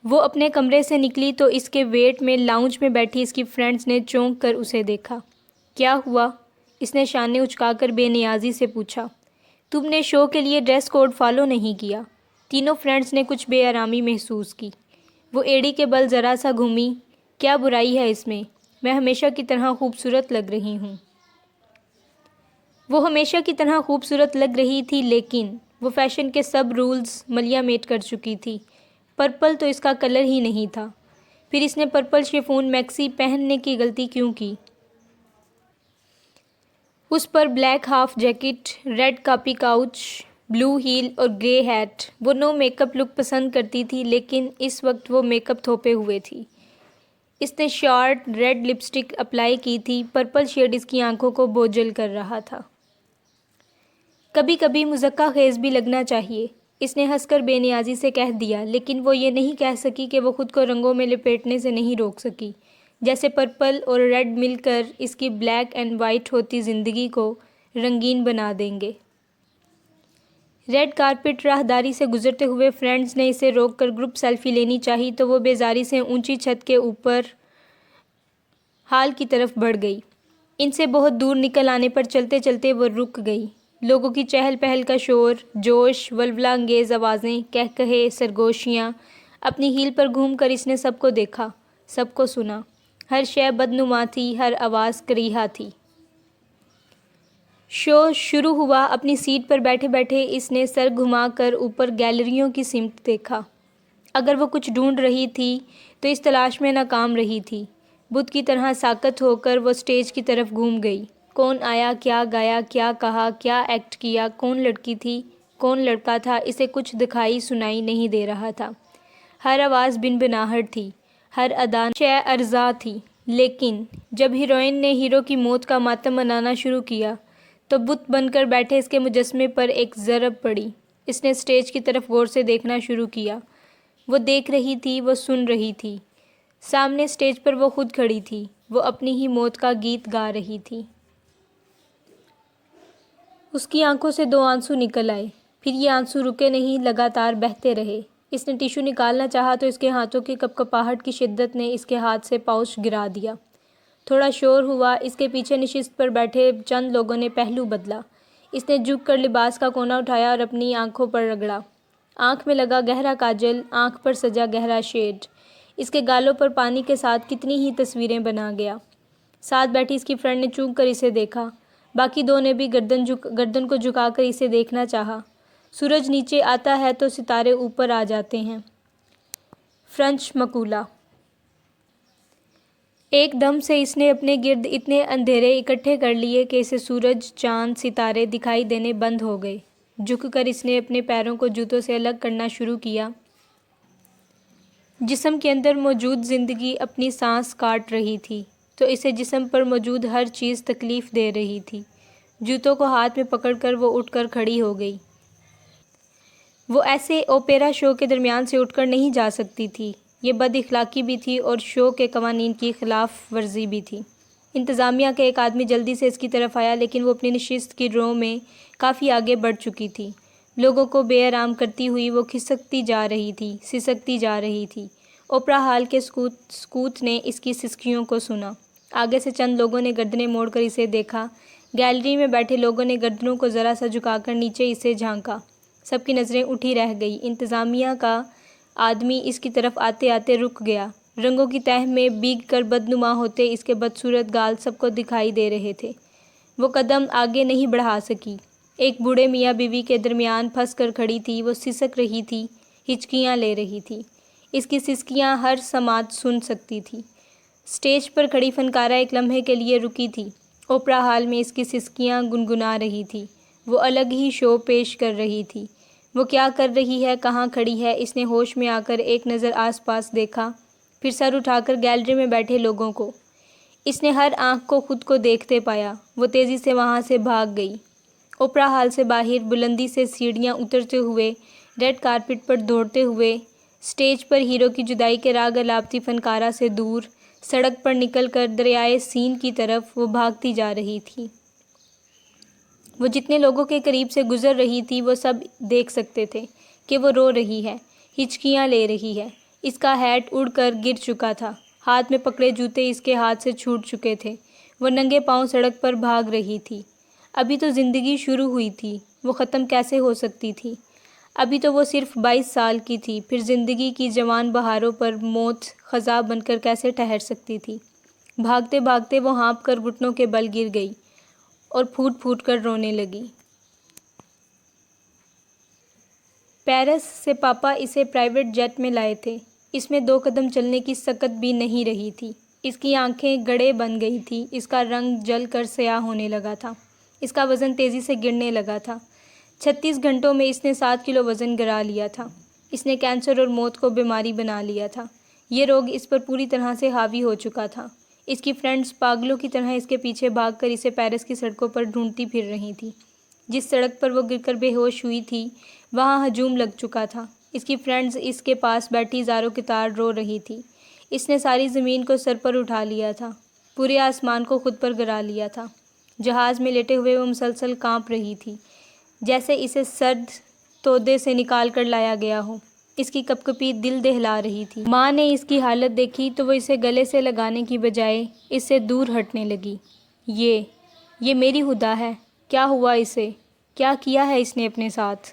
وہ اپنے کمرے سے نکلی تو اس کے ویٹ میں لاؤنج میں بیٹھی اس کی فرینڈز نے چونک کر اسے دیکھا۔ کیا ہوا؟ اس نے شانے اچکا کر بے نیازی سے پوچھا۔ تم نے شو کے لیے ڈریس کوڈ فالو نہیں کیا۔ تینوں فرینڈز نے کچھ بے آرامی محسوس کی۔ وہ ایڑی کے بل ذرا سا گھومی۔ کیا برائی ہے اس میں ہمیشہ کی طرح خوبصورت لگ رہی ہوں۔ وہ ہمیشہ کی طرح خوبصورت لگ رہی تھی لیکن وہ فیشن کے سب رولز ملیا میٹ کر چکی تھی۔ پرپل تو اس کا کلر ہی نہیں تھا۔ پھر اس نے پرپل شیفون میکسی پہننے کی غلطی کیوں کی؟ اس پر black half jacket, red copy couch, blue heel اور گرے ہیٹ۔ وہ نو میک اپ لک پسند کرتی تھی لیکن اس وقت وہ میک اپ تھوپے ہوئے تھی۔ اس نے شارٹ ریڈ لپسٹک اپلائی کی تھی۔ پرپل شیڈ اس کی آنکھوں کو بوجھل کر رہا تھا۔ کبھی کبھی مضحکہ خیز بھی لگنا چاہیے، اس نے ہنس کر بے نیازی سے کہہ دیا، لیکن وہ یہ نہیں کہہ سکی کہ وہ خود کو رنگوں میں لپیٹنے سے نہیں روک سکی، جیسے پرپل اور ریڈ مل کر اس کی بلیک اینڈ وائٹ ہوتی زندگی کو رنگین بنا دیں گے۔ ریڈ کارپٹ راہداری سے گزرتے ہوئے فرینڈز نے اسے روک کر گروپ سیلفی لینی چاہی تو وہ بیزاری سے اونچی چھت کے اوپر ہال کی طرف بڑھ گئی۔ ان سے بہت دور نکل آنے پر چلتے چلتے وہ رک گئی۔ لوگوں کی چہل پہل کا شور، جوش، ولولہ انگیز آوازیں، کہکہے، سرگوشیاں۔ اپنی ہیل پر گھوم کر اس نے سب کو دیکھا، سب کو سنا۔ ہر شے بدنما تھی، ہر آواز کریہا تھی۔ شو شروع ہوا۔ اپنی سیٹ پر بیٹھے بیٹھے اس نے سر گھما کر اوپر گیلریوں کی سمت دیکھا۔ اگر وہ کچھ ڈھونڈ رہی تھی تو اس تلاش میں ناکام رہی تھی۔ بت کی طرح ساکت ہو کر وہ اسٹیج کی طرف گھوم گئی۔ کون آیا، کیا گایا، کیا کہا، کیا ایکٹ کیا، کون لڑکی تھی، کون لڑکا تھا، اسے کچھ دکھائی سنائی نہیں دے رہا تھا۔ ہر آواز بنبناہٹ تھی، ہر ادا شے ارزاں تھی۔ لیکن جب ہیروئن نے ہیرو کی موت کا ماتم منانا شروع کیا تو بت بن کر بیٹھے اس کے مجسمے پر ایک ضرب پڑی۔ اس نے اسٹیج کی طرف غور سے دیکھنا شروع کیا۔ وہ دیکھ رہی تھی، وہ سن رہی تھی۔ سامنے اسٹیج پر وہ خود کھڑی تھی، وہ اپنی ہی موت کا گیت گا رہی تھی۔ اس کی آنکھوں سے دو آنسو نکل آئے، پھر یہ آنسو رکے نہیں، لگاتار بہتے رہے۔ اس نے ٹیشو نکالنا چاہا تو اس کے ہاتھوں کی کپکپاہٹ کی شدت نے اس کے ہاتھ سے پاؤچ گرا دیا۔ تھوڑا شور ہوا۔ اس کے پیچھے نشست پر بیٹھے چند لوگوں نے پہلو بدلا۔ اس نے جھک کر لباس کا کونا اٹھایا اور اپنی آنکھوں پر رگڑا۔ آنکھ میں لگا گہرا کاجل، آنکھ پر سجا گہرا شیڈ، اس کے گالوں پر پانی کے ساتھ کتنی ہی تصویریں بنا گیا۔ ساتھ بیٹھی اس کی فرینڈ نے چونک کر اسے دیکھا۔ باقی دو نے بھی گردن کو جھکا کر اسے دیکھنا چاہا۔ سورج نیچے آتا ہے تو ستارے اوپر آ جاتے ہیں۔ فرینچ مقولہ۔ ایک دم سے اس نے اپنے گرد اتنے اندھیرے اکٹھے کر لیے کہ اسے سورج، چاند، ستارے دکھائی دینے بند ہو گئے۔ جھک کر اس نے اپنے پیروں کو جوتوں سے الگ کرنا شروع کیا۔ جسم کے اندر موجود زندگی اپنی سانس کاٹ رہی تھی تو اسے جسم پر موجود ہر چیز تکلیف دے رہی تھی۔ جوتوں کو ہاتھ میں پکڑ کر وہ اٹھ کر کھڑی ہو گئی۔ وہ ایسے اوپیرا شو کے درمیان سے اٹھ کر نہیں جا سکتی تھی۔ یہ بد اخلاقی بھی تھی اور شو کے قوانین کی خلاف ورزی بھی تھی۔ انتظامیہ کا ایک آدمی جلدی سے اس کی طرف آیا لیکن وہ اپنی نشست کی رو میں کافی آگے بڑھ چکی تھی۔ لوگوں کو بے آرام کرتی ہوئی وہ کھسکتی جا رہی تھی، سسکتی جا رہی تھی۔ اوپرا ہال کے سکوت نے اس کی سسکیوں کو سنا۔ آگے سے چند لوگوں نے گردنیں موڑ کر اسے دیکھا۔ گیلری میں بیٹھے لوگوں نے گردنوں کو ذرا سا جھکا کر نیچے اسے جھانکا۔ سب کی نظریں اٹھی رہ گئی۔ انتظامیہ کا آدمی اس کی طرف آتے آتے رک گیا۔ رنگوں کی تہ میں بھیگ کر بدنما ہوتے اس کے بدصورت گال سب کو دکھائی دے رہے تھے۔ وہ قدم آگے نہیں بڑھا سکی۔ ایک بوڑھے میاں بیوی کے درمیان پھنس کر کھڑی تھی۔ وہ سسک رہی تھی، ہچکیاں لے رہی تھی۔ اس کی سسکیاں ہر سماعت سن سکتی تھی۔ اسٹیج پر کھڑی فنکارہ ایک لمحے کے لیے رکی تھی۔ اوپرا ہال میں اس کی سسکیاں گنگنا رہی تھی۔ وہ الگ ہی شو پیش کر رہی تھی۔ وہ کیا کر رہی ہے، کہاں کھڑی ہے؟ اس نے ہوش میں آ کر ایک نظر آس پاس دیکھا، پھر سر اٹھا کر گیلری میں بیٹھے لوگوں کو۔ اس نے ہر آنکھ کو خود کو دیکھتے پایا۔ وہ تیزی سے وہاں سے بھاگ گئی۔ اوپرا ہال سے باہر بلندی سے سیڑھیاں اترتے ہوئے، ریڈ کارپٹ پر دوڑتے ہوئے، اسٹیج پر ہیرو کی جدائی کے راگ الاپتی فنکارہ سے دور، سڑک پر نکل کر دریائے سین کی طرف وہ بھاگتی جا رہی تھی۔ وہ جتنے لوگوں کے قریب سے گزر رہی تھی وہ سب دیکھ سکتے تھے کہ وہ رو رہی ہے، ہچکیاں لے رہی ہے۔ اس کا ہیٹ اڑ کر گر چکا تھا، ہاتھ میں پکڑے جوتے اس کے ہاتھ سے چھوٹ چکے تھے۔ وہ ننگے پاؤں سڑک پر بھاگ رہی تھی۔ ابھی تو زندگی شروع ہوئی تھی، وہ ختم کیسے ہو سکتی تھی؟ ابھی تو وہ صرف 22 سال کی تھی، پھر زندگی کی جوان بہاروں پر موت خزاں بن کر کیسے ٹھہر سکتی تھی؟ بھاگتے بھاگتے وہ ہانپ کر گھٹنوں کے بل گر گئی اور پھوٹ پھوٹ کر رونے لگی۔ پیرس سے پاپا اسے پرائیویٹ جیٹ میں لائے تھے۔ اس میں 2 قدم چلنے کی سکت بھی نہیں رہی تھی۔ اس کی آنکھیں گڑھے بن گئی تھیں، اس کا رنگ جل کر سیاہ ہونے لگا تھا، اس کا وزن تیزی سے گرنے لگا تھا۔ 36 گھنٹوں میں اس نے 7 کلو وزن گرا لیا تھا۔ اس نے کینسر اور موت کو بیماری بنا لیا تھا۔ یہ روگ اس پر پوری طرح سے حاوی ہو چکا تھا۔ اس کی فرینڈز پاگلوں کی طرح اس کے پیچھے بھاگ کر اسے پیرس کی سڑکوں پر ڈھونڈتی پھر رہی تھیں۔ جس سڑک پر وہ گر کر بے ہوش ہوئی تھی وہاں ہجوم لگ چکا تھا۔ اس کی فرینڈز اس کے پاس بیٹھی زاروں کی طرح رو رہی تھی۔ اس نے ساری زمین کو سر پر اٹھا لیا تھا، پورے آسمان کو خود پر گرا لیا تھا۔ جہاز میں لیٹے ہوئے وہ مسلسل کانپ رہی تھی، جیسے اسے سرد تودے سے نکال کر لایا گیا ہو۔ اس کی کپکپی دل دہلا رہی تھی۔ ماں نے اس کی حالت دیکھی تو وہ اسے گلے سے لگانے کی بجائے اس سے دور ہٹنے لگی۔ یہ میری ہدا ہے، کیا ہوا اسے؟ کیا کیا ہے اس نے اپنے ساتھ؟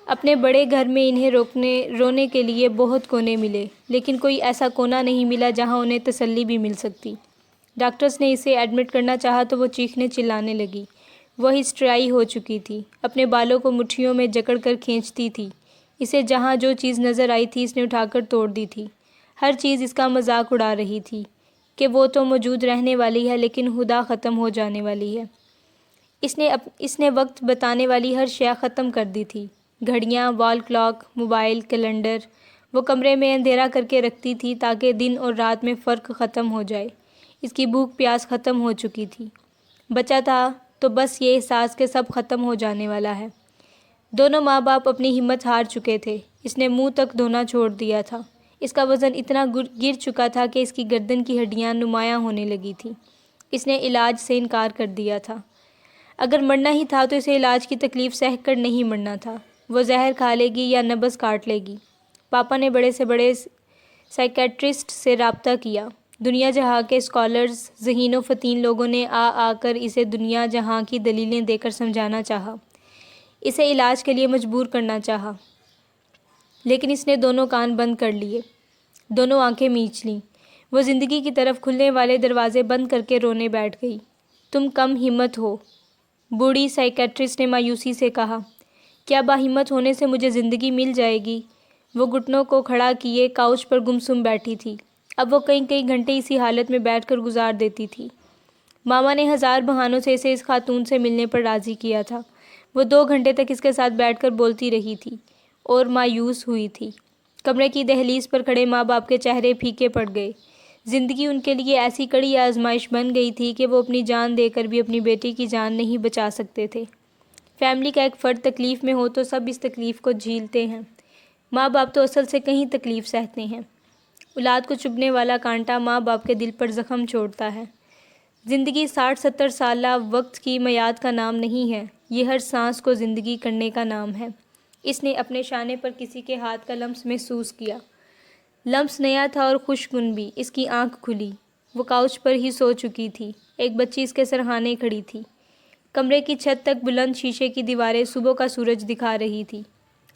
اپنے بڑے گھر میں انہیں رونے کے لیے بہت کونے ملے، لیکن کوئی ایسا کونا نہیں ملا جہاں انہیں تسلی بھی مل سکتی۔ ڈاکٹرز نے اسے ایڈمٹ کرنا چاہا تو وہ چیخنے چلانے لگی۔ وہ ہسٹریائی ہو چکی تھی، اپنے بالوں کو مٹھیوں میں جکڑ کر کھینچتی تھی۔ اسے جہاں جو چیز نظر آئی تھی اس نے اٹھا کر توڑ دی تھی۔ ہر چیز اس کا مذاق اڑا رہی تھی کہ وہ تو موجود رہنے والی ہے لیکن ہدا ختم ہو جانے والی ہے۔ اس نے وقت بتانے والی ہر شے ختم کر دی تھی، گھڑیاں، وال کلاک، موبائل، کیلنڈر۔ وہ کمرے میں اندھیرا کر کے رکھتی تھی تاکہ دن اور رات میں فرق ختم ہو جائے۔ اس کی بھوک پیاس ختم ہو چکی تھی۔ بچہ تھا تو بس یہ احساس کہ سب ختم ہو جانے والا ہے۔ دونوں ماں باپ اپنی ہمت ہار چکے تھے۔ اس نے منہ تک دھونا چھوڑ دیا تھا۔ اس کا وزن اتنا گر چکا تھا کہ اس کی گردن کی ہڈیاں نمایاں ہونے لگی تھیں۔ اس نے علاج سے انکار کر دیا تھا۔ اگر مرنا ہی تھا تو اسے علاج کی تکلیف سہ کر نہیں مرنا تھا۔ وہ زہر کھا لے گی یا نبض کاٹ لے گی۔ پاپا نے بڑے سے بڑے سائیکیٹرسٹ سے رابطہ کیا۔ دنیا جہاں کے اسکالرز، ذہین و فطین لوگوں نے آ کر اسے دنیا جہاں کی دلیلیں دے کر سمجھانا چاہا، اسے علاج کے لیے مجبور کرنا چاہا، لیکن اس نے دونوں کان بند کر لیے، دونوں آنکھیں میچ لیں۔ وہ زندگی کی طرف کھلنے والے دروازے بند کر کے رونے بیٹھ گئی۔ تم کم ہمت ہو، بوڑھی سائیکیٹرسٹ نے مایوسی سے کہا۔ کیا باہمت ہونے سے مجھے زندگی مل جائے گی؟ وہ گھٹنوں کو کھڑا کیے کاؤچ پر گمسم بیٹھی تھی۔ اب وہ کئی گھنٹے اسی حالت میں بیٹھ کر گزار دیتی تھی۔ ماما نے 1000 بہانوں سے اسے اس خاتون سے ملنے پر راضی کیا تھا۔ وہ 2 گھنٹے تک اس کے ساتھ بیٹھ کر بولتی رہی تھی اور مایوس ہوئی تھی۔ کمرے کی دہلیز پر کھڑے ماں باپ کے چہرے پھیکے پڑ گئے۔ زندگی ان کے لیے ایسی کڑی آزمائش بن گئی تھی کہ وہ اپنی جان دے کر بھی اپنی بیٹی کی جان نہیں بچا سکتے تھے۔ فیملی کا ایک فرد تکلیف میں ہو تو سب اس تکلیف کو جھیلتے ہیں۔ ماں باپ تو اصل سے کہیں تکلیف سہتے ہیں۔ اولاد کو چبھنے والا کانٹا ماں باپ کے دل پر زخم چھوڑتا ہے۔ زندگی 60-70 سالہ وقت کی میعاد کا نام نہیں ہے، یہ ہر سانس کو زندگی کرنے کا نام ہے۔ اس نے اپنے شانے پر کسی کے ہاتھ کا لمس محسوس کیا۔ لمس نیا تھا اور خوشگن بھی۔ اس کی آنکھ کھلی۔ وہ کاؤچ پر ہی سو چکی تھی۔ ایک بچی اس کے سرہانے کھڑی تھی۔ کمرے کی چھت تک بلند شیشے کی دیواریں صبح کا سورج دکھا رہی تھی۔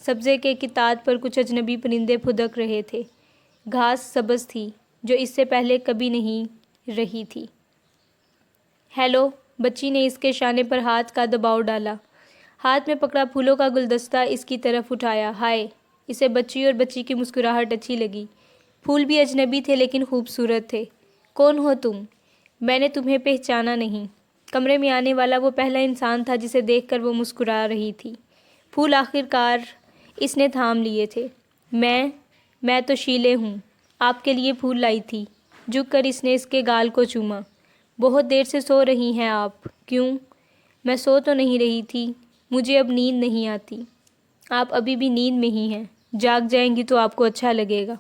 سبزے کے کتاد پر کچھ اجنبی پرندے پھدک رہے تھے۔ گھاس سبز تھی جو اس سے پہلے کبھی نہیں رہی تھی۔ ہیلو، بچی نے اس کے شانے پر ہاتھ کا دباؤ ڈالا۔ ہاتھ میں پکڑا پھولوں کا گلدستہ اس کی طرف اٹھایا۔ ہائے! اسے بچی اور بچی کی مسکراہٹ اچھی لگی۔ پھول بھی اجنبی تھے لیکن خوبصورت تھے۔ کون ہو تم؟ میں نے تمہیں پہچانا نہیں۔ کمرے میں آنے والا وہ پہلا انسان تھا جسے دیکھ کر وہ مسکرا رہی تھی۔ پھول آخرکار اس نے تھام لیے تھے۔ میں تو شیلے ہوں، آپ کے لیے پھول لائی تھی۔ جھک کر اس نے اس کے گال کو چوما۔ بہت دیر سے سو رہی ہیں آپ؟ کیوں؟ میں سو تو نہیں رہی تھی، مجھے اب نیند نہیں آتی۔ آپ ابھی بھی نیند میں ہی ہیں، جاگ جائیں گی تو آپ کو اچھا لگے گا۔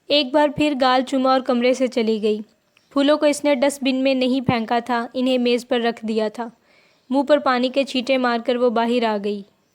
ایک بار پھر گال چوما اور کمرے سے چلی گئی۔ پھولوں کو اس نے ڈسٹ بن میں نہیں پھینکا تھا، انہیں میز پر رکھ دیا تھا۔ منہ پر پانی کے چھینٹے مار کر وہ باہر آ گئی۔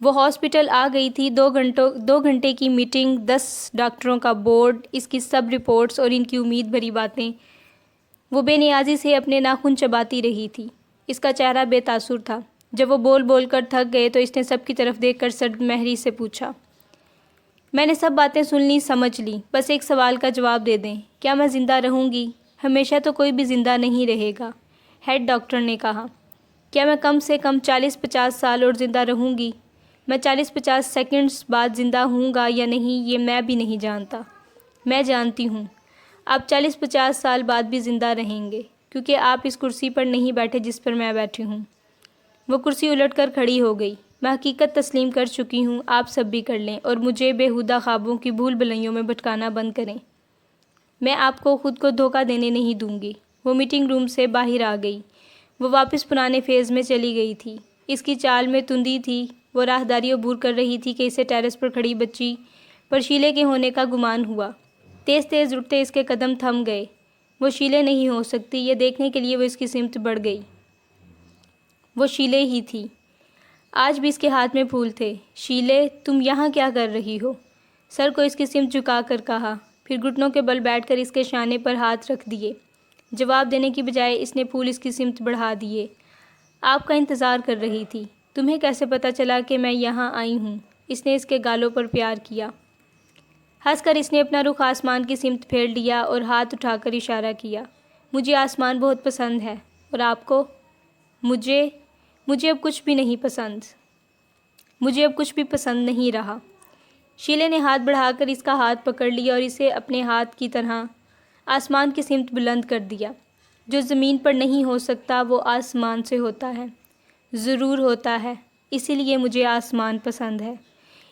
وہ ہاسپٹل آ گئی تھی۔ 2 گھنٹے کی میٹنگ، 10 ڈاکٹروں کا بورڈ، اس کی سب رپورٹس اور ان کی امید بھری باتیں۔ وہ بے نیازی سے اپنے ناخن چباتی رہی تھی۔ اس کا چہرہ بے تاثر تھا۔ جب وہ بول بول کر تھک گئے تو اس نے سب کی طرف دیکھ کر سرد مہری سے پوچھا، میں نے سب باتیں سن لی، سمجھ لی، بس ایک سوال کا جواب دے دیں، کیا میں زندہ رہوں گی؟ ہمیشہ تو کوئی بھی زندہ نہیں رہے گا، ہیڈ ڈاکٹر نے کہا۔ کیا میں کم سے کم 40-50 سال اور زندہ رہوں گی؟ میں 40-50 سیکنڈز بعد زندہ ہوں گا یا نہیں یہ میں بھی نہیں جانتا۔ میں جانتی ہوں آپ 40-50 سال بعد بھی زندہ رہیں گے، کیونکہ آپ اس کرسی پر نہیں بیٹھے جس پر میں بیٹھی ہوں۔ وہ کرسی الٹ کر کھڑی ہو گئی۔ میں حقیقت تسلیم کر چکی ہوں، آپ سب بھی کر لیں اور مجھے بیہودہ خوابوں کی بھول بھلائیوں میں بھٹکانا بند کریں۔ میں آپ کو خود کو دھوکہ دینے نہیں دوں گی۔ وہ میٹنگ روم سے باہر آ گئی۔ وہ واپس پرانے فیز میں چلی گئی تھی۔ اس کی چال میں تندی تھی۔ وہ راہداری عبور کر رہی تھی کہ اسے ٹیرس پر کھڑی بچی پر شیلے کے ہونے کا گمان ہوا۔ تیز تیز اٹھتے اس کے قدم تھم گئے۔ وہ شیلے نہیں ہو سکتی، یہ دیکھنے کے لیے وہ اس کی سمت بڑھ گئی۔ وہ شیلے ہی تھی۔ آج بھی اس کے ہاتھ میں پھول تھے۔ شیلے، تم یہاں کیا کر رہی ہو؟ سر کو اس کی سمت جھکا کر کہا، پھر گھٹنوں کے بل بیٹھ کر اس کے شانے پر ہاتھ رکھ دیے۔ جواب دینے کی بجائے اس نے پھول اس کی سمت بڑھا دیے۔ آپ کا انتظار کر رہی تھی۔ تمہیں کیسے پتہ چلا کہ میں یہاں آئی ہوں؟ اس نے اس کے گالوں پر پیار کیا۔ ہنس کر اس نے اپنا رخ آسمان کی سمت پھیر لیا اور ہاتھ اٹھا کر اشارہ کیا۔ مجھے آسمان بہت پسند ہے، اور آپ کو؟ مجھے اب کچھ بھی نہیں پسند۔ مجھے اب کچھ بھی پسند نہیں رہا۔ شیلے نے ہاتھ بڑھا کر اس کا ہاتھ پکڑ لیا اور اسے اپنے ہاتھ کی طرح آسمان کی سمت بلند کر دیا۔ جو زمین پر نہیں ہو سکتا وہ آسمان سے ہوتا ہے۔ ضرور ہوتا ہے، اسی لیے مجھے آسمان پسند ہے۔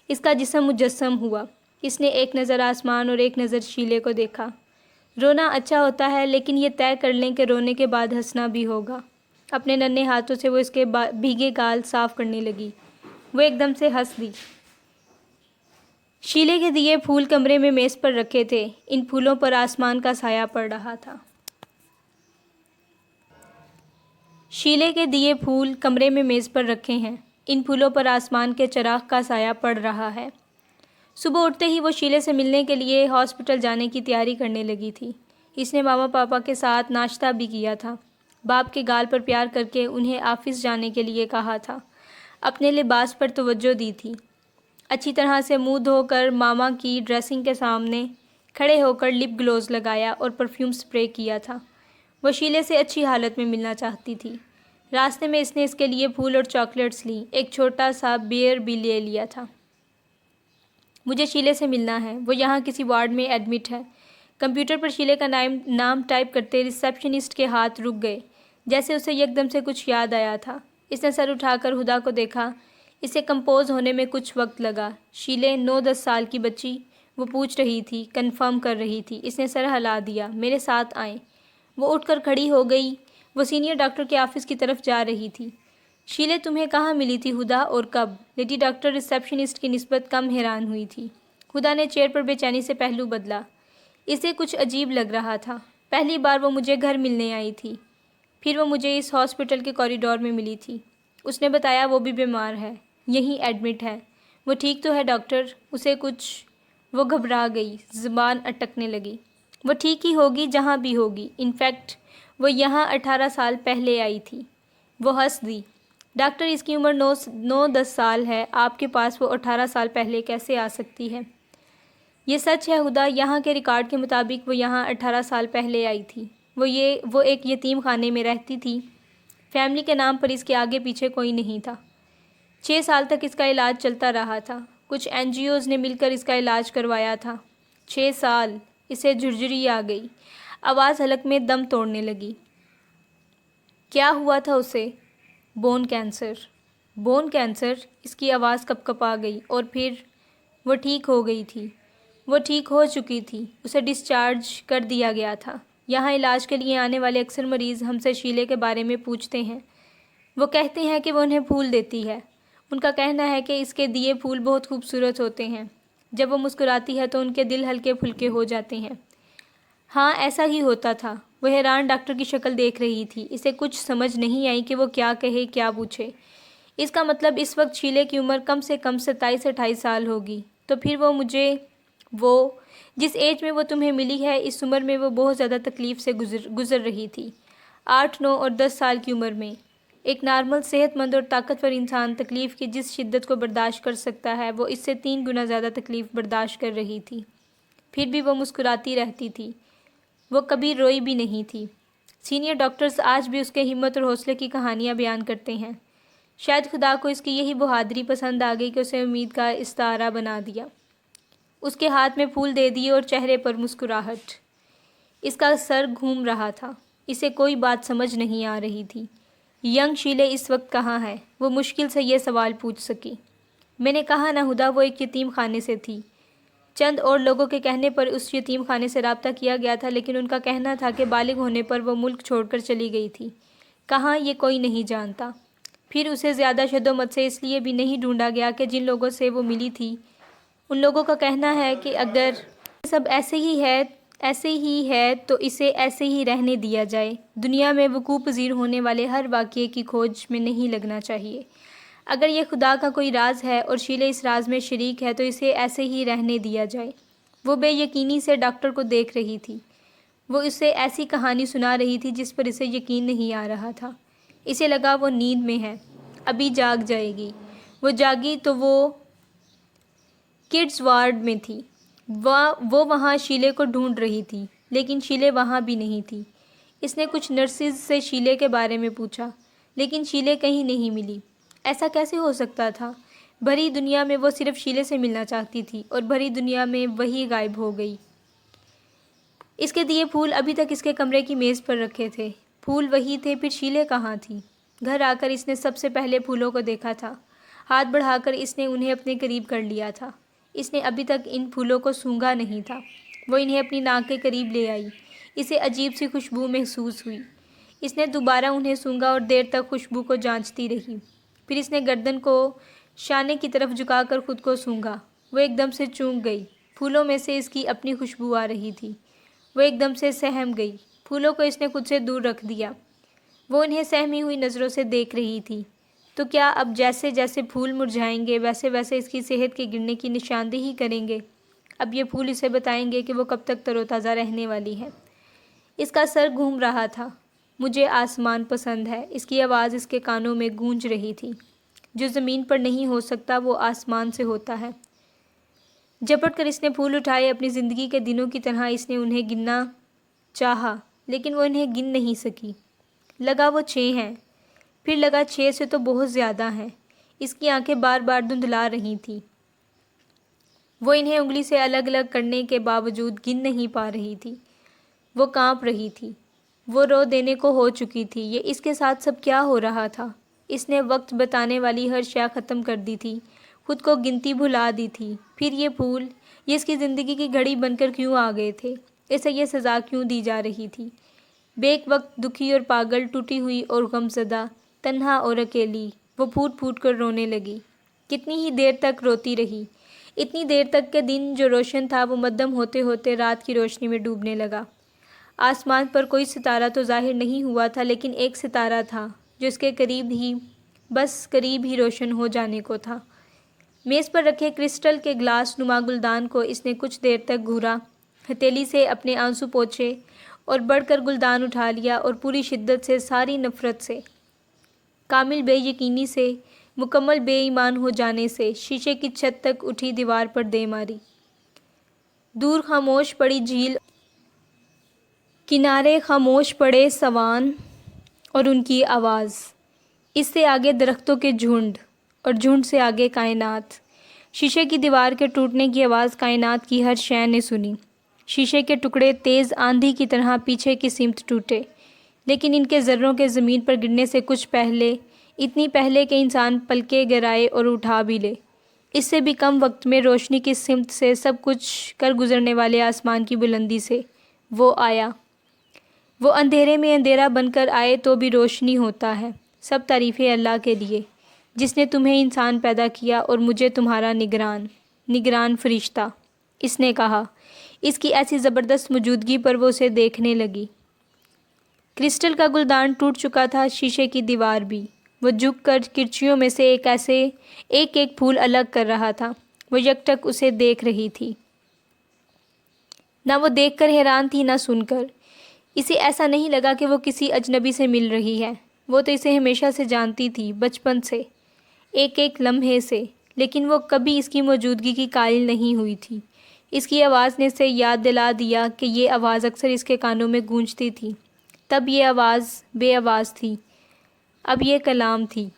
اس کا جسم مجسم ہوا۔ اس نے ایک نظر آسمان اور ایک نظر شیلے کو دیکھا۔ رونا اچھا ہوتا ہے، لیکن یہ طے کر لیں کہ رونے کے بعد ہنسنا بھی ہوگا۔ اپنے ننھے ہاتھوں سے وہ اس کے بھیگے گال صاف کرنے لگی۔ وہ ایک دم سے ہنس دی۔ شیلے کے دیے پھول کمرے میں میز پر رکھے تھے۔ ان پھولوں پر آسمان کا سایہ پڑ رہا تھا۔ شیلے کے دیے پھول کمرے میں میز پر رکھے ہیں۔ ان پھولوں پر آسمان کے چراغ کا سایہ پڑ رہا ہے۔ صبح اٹھتے ہی وہ شیلے سے ملنے کے لیے ہاسپٹل جانے کی تیاری کرنے لگی تھی۔ اس نے ماما پاپا کے ساتھ ناشتہ بھی کیا تھا۔ باپ کے گال پر پیار کر کے انہیں آفس جانے کے لیے کہا تھا۔ اپنے لباس پر توجہ دی تھی۔ اچھی طرح سے منہ دھو کر ماما کی ڈریسنگ کے سامنے کھڑے ہو کر لپ گلوز لگایا اور پرفیوم سپرے کیا تھا۔ وہ شیلے سے اچھی حالت میں ملنا چاہتی تھی۔ راستے میں اس نے اس کے لیے پھول اور چاکلیٹس لیں۔ ایک چھوٹا سا بیئر بھی لے لیا تھا۔ مجھے شیلے سے ملنا ہے، وہ یہاں کسی وارڈ میں ایڈمٹ ہے۔ کمپیوٹر پر شیلے کا نام ٹائپ کرتے ریسیپشنسٹ کے ہاتھ رک گئے، جیسے اسے یکدم سے کچھ یاد آیا تھا۔ اس نے سر اٹھا کر ہدا کو دیکھا۔ اسے کمپوز ہونے میں کچھ وقت لگا۔ شیلے، 9-10 سال کی بچی؟ وہ پوچھ رہی تھی، کنفرم کر رہی تھی۔ اس نے سر ہلا دیا۔ میرے ساتھ آئیں۔ وہ اٹھ کر کھڑی ہو گئی۔ وہ سینئر ڈاکٹر کے آفس کی طرف جا رہی تھی۔ شیلے، تمہیں کہاں ملی تھی ہدا، اور کب؟ لیڈی ڈاکٹر ریسیپشنسٹ کی نسبت کم حیران ہوئی تھی۔ ہدا نے چیئر پر بے چینی سے پہلو بدلا۔ اسے کچھ عجیب لگ رہا تھا۔ پہلی بار وہ مجھے گھر ملنے آئی تھی، پھر وہ مجھے اس ہاسپٹل کے کوریڈور میں ملی تھی۔ اس نے بتایا وہ بھی بیمار ہے، یہیں ایڈمٹ ہے۔ وہ ٹھیک تو ہے ڈاکٹر؟ اسے کچھ… وہ گھبرا گئی، زبان اٹکنے لگی۔ وہ ٹھیک ہی ہوگی جہاں بھی ہوگی۔ انفیکٹ وہ یہاں 18 سال پہلے آئی تھی۔ وہ ہنس دی۔ ڈاکٹر، اس کی عمر 9-10 سال ہے، آپ کے پاس وہ 18 سال پہلے کیسے آ سکتی ہے؟ یہ سچ ہے ہدا، یہاں کے ریکارڈ کے مطابق وہ یہاں 18 سال پہلے آئی تھی۔ وہ ایک یتیم خانے میں رہتی تھی۔ فیملی کے نام پر اس کے آگے پیچھے کوئی نہیں تھا۔ 6 سال تک اس کا علاج چلتا رہا تھا۔ کچھ NGOs نے مل کر اس کا علاج کروایا تھا۔ 6 سال! اسے جھرجھری آ گئی۔ آواز حلق میں دم توڑنے لگی۔ کیا ہوا تھا اسے؟ Bone cancer. Bone cancer? اس کی آواز کپ کپ آ گئی، اور پھر وہ ٹھیک ہو گئی تھی۔ وہ ٹھیک ہو چکی تھی۔ اسے ڈسچارج کر دیا گیا تھا۔ یہاں علاج کے لیے آنے والے اکثر مریض ہم سے شیلے کے بارے میں پوچھتے ہیں۔ وہ کہتے ہیں کہ وہ انہیں پھول دیتی ہے۔ ان کا کہنا ہے کہ اس کے دیے پھول بہت خوبصورت ہوتے ہیں۔ جب وہ مسکراتی ہے تو ان کے دل ہلکے پھلکے ہو جاتے ہیں۔ ہاں، ایسا ہی ہوتا تھا۔ وہ حیران ڈاکٹر کی شکل دیکھ رہی تھی۔ اسے کچھ سمجھ نہیں آئی کہ وہ کیا کہے، کیا پوچھے۔ اس کا مطلب اس وقت شیلے کی عمر کم سے کم 27-28 سال ہوگی۔ تو پھر وہ جس ایج میں وہ تمہیں ملی ہے، اس عمر میں وہ بہت زیادہ تکلیف سے گزر رہی تھی۔ 8، 9 اور 10 سال کی عمر میں ایک نارمل، صحت مند اور طاقتور انسان تکلیف کی جس شدت کو برداشت کر سکتا ہے، وہ اس سے 3 گنا زیادہ تکلیف برداشت کر رہی تھی۔ پھر بھی وہ مسکراتی رہتی تھی، وہ کبھی روئی بھی نہیں تھی۔ سینئر ڈاکٹرز آج بھی اس کے ہمت اور حوصلے کی کہانیاں بیان کرتے ہیں۔ شاید خدا کو اس کی یہی بہادری پسند آ گئی کہ اسے امید کا استعارہ بنا دیا، اس کے ہاتھ میں پھول دے دیے اور چہرے پر مسکراہٹ۔ اس کا سر گھوم رہا تھا، اسے کوئی بات سمجھ نہیں آ رہی تھی۔ ینگ شیلے اس وقت کہاں ہے؟ وہ مشکل سے یہ سوال پوچھ سکی۔ میں نے کہا نہ ہدا، وہ ایک یتیم خانے سے تھی۔ چند اور لوگوں کے کہنے پر اس یتیم خانے سے رابطہ کیا گیا تھا، لیکن ان کا کہنا تھا کہ بالغ ہونے پر وہ ملک چھوڑ کر چلی گئی تھی۔ کہاں، یہ کوئی نہیں جانتا۔ پھر اسے زیادہ شدومت سے اس لیے بھی نہیں ڈھونڈا گیا کہ جن لوگوں سے وہ ملی تھی، ان لوگوں کا کہنا ہے کہ اگر سب ایسے ہی ہے تو اسے ایسے ہی رہنے دیا جائے۔ دنیا میں وقوع پذیر ہونے والے ہر واقعے کی کھوج میں نہیں لگنا چاہیے۔ اگر یہ خدا کا کوئی راز ہے اور شیلے اس راز میں شریک ہے تو اسے ایسے ہی رہنے دیا جائے۔ وہ بے یقینی سے ڈاکٹر کو دیکھ رہی تھی۔ وہ اسے ایسی کہانی سنا رہی تھی جس پر اسے یقین نہیں آ رہا تھا۔ اسے لگا وہ نیند میں ہے، ابھی جاگ جائے گی۔ وہ جاگی تو وہ کڈز وارڈ میں تھی۔ وہ وہاں شیلے کو ڈھونڈ رہی تھی، لیکن شیلے وہاں بھی نہیں تھی۔ اس نے کچھ نرسز سے شیلے کے بارے میں پوچھا، لیکن شیلے کہیں نہیں ملی۔ ایسا کیسے ہو سکتا تھا؟ بھری دنیا میں وہ صرف شیلے سے ملنا چاہتی تھی، اور بھری دنیا میں وہی غائب ہو گئی۔ اس کے دیے پھول ابھی تک اس کے کمرے کی میز پر رکھے تھے۔ پھول وہی تھے، پھر شیلے کہاں تھی؟ گھر آ کر اس نے سب سے پہلے پھولوں کو دیکھا تھا۔ ہاتھ بڑھا کر اس نے انہیں اپنے قریب کر لیا تھا۔ اس نے ابھی تک ان پھولوں کو سونگھا نہیں تھا۔ وہ انہیں اپنی ناک کے قریب لے آئی۔ اسے عجیب سی خوشبو محسوس ہوئی۔ اس نے دوبارہ انہیں سونگھا اور دیر تک خوشبو کو جانچتی رہی۔ پھر اس نے گردن کو شانے کی طرف جھکا کر خود کو سونگھا۔ وہ ایک دم سے چونک گئی۔ پھولوں میں سے اس کی اپنی خوشبو آ رہی تھی۔ وہ ایک دم سے سہم گئی۔ پھولوں کو اس نے خود سے دور رکھ دیا۔ وہ انہیں سہمی ہوئی نظروں سے دیکھ رہی تھی۔ تو کیا اب جیسے جیسے پھول مرجھائیں گے ویسے ویسے اس کی صحت کے گرنے کی نشاندہی کریں گے؟ اب یہ پھول اسے بتائیں گے کہ وہ کب تک تر و تازہ رہنے والی ہے۔ اس کا سر گھوم رہا تھا۔ مجھے آسمان پسند ہے، اس کی آواز اس کے کانوں میں گونج رہی تھی۔ جو زمین پر نہیں ہو سکتا وہ آسمان سے ہوتا ہے۔ جھپٹ کر اس نے پھول اٹھائے۔ اپنی زندگی کے دنوں کی طرح اس نے انہیں گننا چاہا، لیکن وہ انہیں گن نہیں سکی۔ لگا وہ 6 ہیں، پھر لگا 6 سے تو بہت زیادہ ہیں۔ اس کی آنکھیں بار بار دھندلا رہی تھیں۔ وہ انہیں انگلی سے الگ الگ کرنے کے باوجود گن نہیں پا رہی تھی۔ وہ کانپ رہی تھی۔ وہ رو دینے کو ہو چکی تھی۔ یہ اس کے ساتھ سب کیا ہو رہا تھا؟ اس نے وقت بتانے والی ہر شے ختم کر دی تھی، خود کو گنتی بھلا دی تھی۔ پھر یہ پھول، یہ اس کی زندگی کی گھڑی بن کر کیوں آ گئے تھے؟ اسے یہ سزا کیوں دی جا رہی تھی؟ بیک وقت دکھی اور پاگل، ٹوٹی ہوئی اور غمزدہ، تنہا اور اکیلی، وہ پھوٹ پھوٹ کر رونے لگی۔ کتنی ہی دیر تک روتی رہی، اتنی دیر تک کہ دن جو روشن تھا وہ مدھم ہوتے ہوتے رات کی روشنی میں ڈوبنے لگا۔ آسمان پر کوئی ستارہ تو ظاہر نہیں ہوا تھا، لیکن ایک ستارہ تھا جو اس کے قریب ہی روشن ہو جانے کو تھا۔ میز پر رکھے کرسٹل کے گلاس نما گلدان کو اس نے کچھ دیر تک گھورا، ہتھیلی سے اپنے آنسو پوچھے اور بڑھ کر گلدان اٹھا لیا اور پوری شدت سے، ساری نفرت سے، کامل بے یقینی سے، مکمل بے ایمان ہو جانے سے شیشے کی چھت تک اٹھی دیوار پر دے ماری۔ دور خاموش پڑی جھیل، کنارے خاموش پڑے سوان اور ان کی آواز، اس سے آگے درختوں کے جھنڈ، اور جھنڈ سے آگے کائنات۔ شیشے کی دیوار کے ٹوٹنے کی آواز کائنات کی ہر شے نے سنی۔ شیشے کے ٹکڑے تیز آندھی کی طرح پیچھے کی سمت ٹوٹے، لیکن ان کے ذروں کے زمین پر گرنے سے کچھ پہلے، اتنی پہلے کہ انسان پلکیں گرائے اور اٹھا بھی لے۔ اس سے بھی کم وقت میں روشنی کی سمت سے سب کچھ کر گزرنے والے آسمان کی بلندی سے وہ آیا۔ وہ اندھیرے میں اندھیرا بن کر آئے تو بھی روشنی ہوتا ہے۔ سب تعریفیں اللہ کے لیے، جس نے تمہیں انسان پیدا کیا اور مجھے تمہارا نگران فرشتہ، اس نے کہا۔ اس کی ایسی زبردست موجودگی پر وہ اسے دیکھنے لگی۔ کرسٹل کا گلدان ٹوٹ چکا تھا، شیشے کی دیوار بھی۔ وہ جھک کر کرچیوں میں سے ایک ایک پھول الگ کر رہا تھا۔ وہ یکٹک اسے دیکھ رہی تھی، نہ وہ دیکھ کر حیران تھی نہ سن کر۔ اسے ایسا نہیں لگا کہ وہ کسی اجنبی سے مل رہی ہے، وہ تو اسے ہمیشہ سے جانتی تھی، بچپن سے، ایک ایک لمحے سے، لیکن وہ کبھی اس کی موجودگی کی قائل نہیں ہوئی تھی۔ اس کی آواز نے اسے یاد دلا دیا کہ یہ آواز اکثر اس کے کانوں میں گونجتی تھی۔ تب یہ آواز بے آواز تھی، اب یہ کلام تھی۔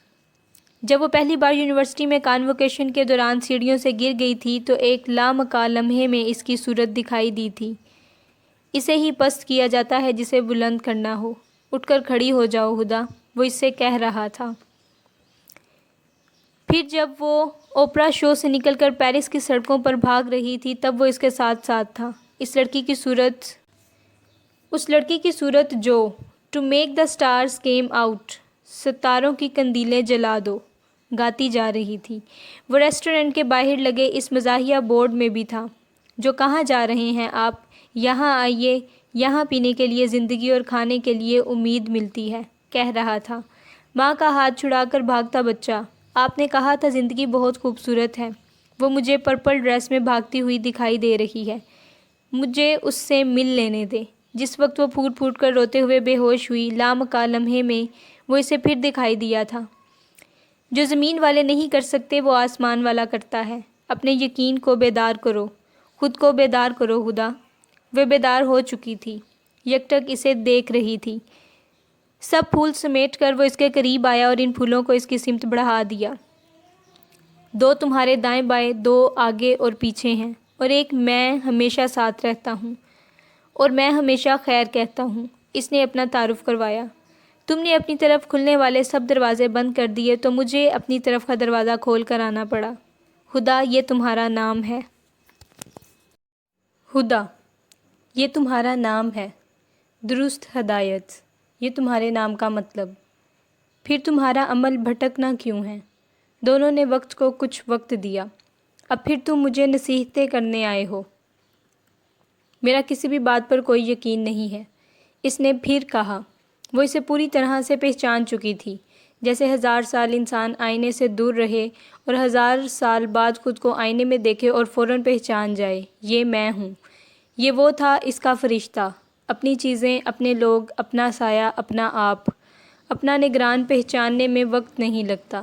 جب وہ پہلی بار یونیورسٹی میں کانووکیشن کے دوران سیڑھیوں سے گر گئی تھی تو ایک لامکاں لمحے میں اس کی صورت دکھائی دی تھی۔ اسے ہی پست کیا جاتا ہے جسے بلند کرنا ہو۔ اٹھ کر کھڑی ہو جاؤ ہدا، وہ اس سے کہہ رہا تھا۔ پھر جب وہ اوپرا شو سے نکل کر پیرس کی سڑکوں پر بھاگ رہی تھی تب وہ اس کے ساتھ ساتھ تھا۔ اس لڑکی کی صورت جو to make the stars came out, ستاروں کی کندیلیں جلا دو، گاتی جا رہی تھی۔ وہ ریسٹورنٹ کے باہر لگے اس مزاحیہ بورڈ میں بھی تھا جو کہاں جا رہے ہیں آپ، یہاں آئیے، یہاں پینے کے لیے زندگی اور کھانے کے لیے امید ملتی ہے، کہہ رہا تھا۔ ماں کا ہاتھ چھڑا کر بھاگتا بچہ، آپ نے کہا تھا زندگی بہت خوبصورت ہے، وہ مجھے پرپل ڈریس میں بھاگتی ہوئی دکھائی دے رہی ہے، مجھے اس سے مل لینے دے۔ جس وقت وہ پھوٹ پھوٹ کر روتے ہوئے بے ہوش ہوئی، لامکاں لمحے میں وہ اسے پھر دکھائی دیا تھا۔ جو زمین والے نہیں کر سکتے وہ آسمان والا کرتا ہے۔ اپنے یقین کو بیدار کرو، خود کو بیدار کرو ہدا۔ وہ بیدار ہو چکی تھی، یکٹک اسے دیکھ رہی تھی۔ سب پھول سمیٹ کر وہ اس کے قریب آیا اور ان پھولوں کو اس کی سمت بڑھا دیا۔ دو تمہارے دائیں بائیں، دو آگے اور پیچھے ہیں، اور ایک میں ہمیشہ ساتھ رہتا ہوں، اور میں ہمیشہ خیر کہتا ہوں۔ اس نے اپنا تعارف کروایا۔ تم نے اپنی طرف کھلنے والے سب دروازے بند کر دیے تو مجھے اپنی طرف کا دروازہ کھول کر آنا پڑا۔ ہدا، یہ تمہارا نام ہے۔ ہدا، یہ تمہارا نام ہے۔ درست ہدایت، یہ تمہارے نام کا مطلب۔ پھر تمہارا عمل بھٹکنا کیوں ہے؟ دونوں نے وقت کو کچھ وقت دیا۔ اب پھر تم مجھے نصیحتیں کرنے آئے ہو؟ میرا کسی بھی بات پر کوئی یقین نہیں ہے، اس نے پھر کہا۔ وہ اسے پوری طرح سے پہچان چکی تھی، جیسے 1000 سال انسان آئینے سے دور رہے اور 1000 سال بعد خود کو آئینے میں دیکھے اور فوراً پہچان جائے، یہ میں ہوں۔ یہ وہ تھا اس کا فرشتہ، اپنی چیزیں، اپنے لوگ، اپنا سایہ، اپنا آپ، اپنا نگران پہچاننے میں وقت نہیں لگتا۔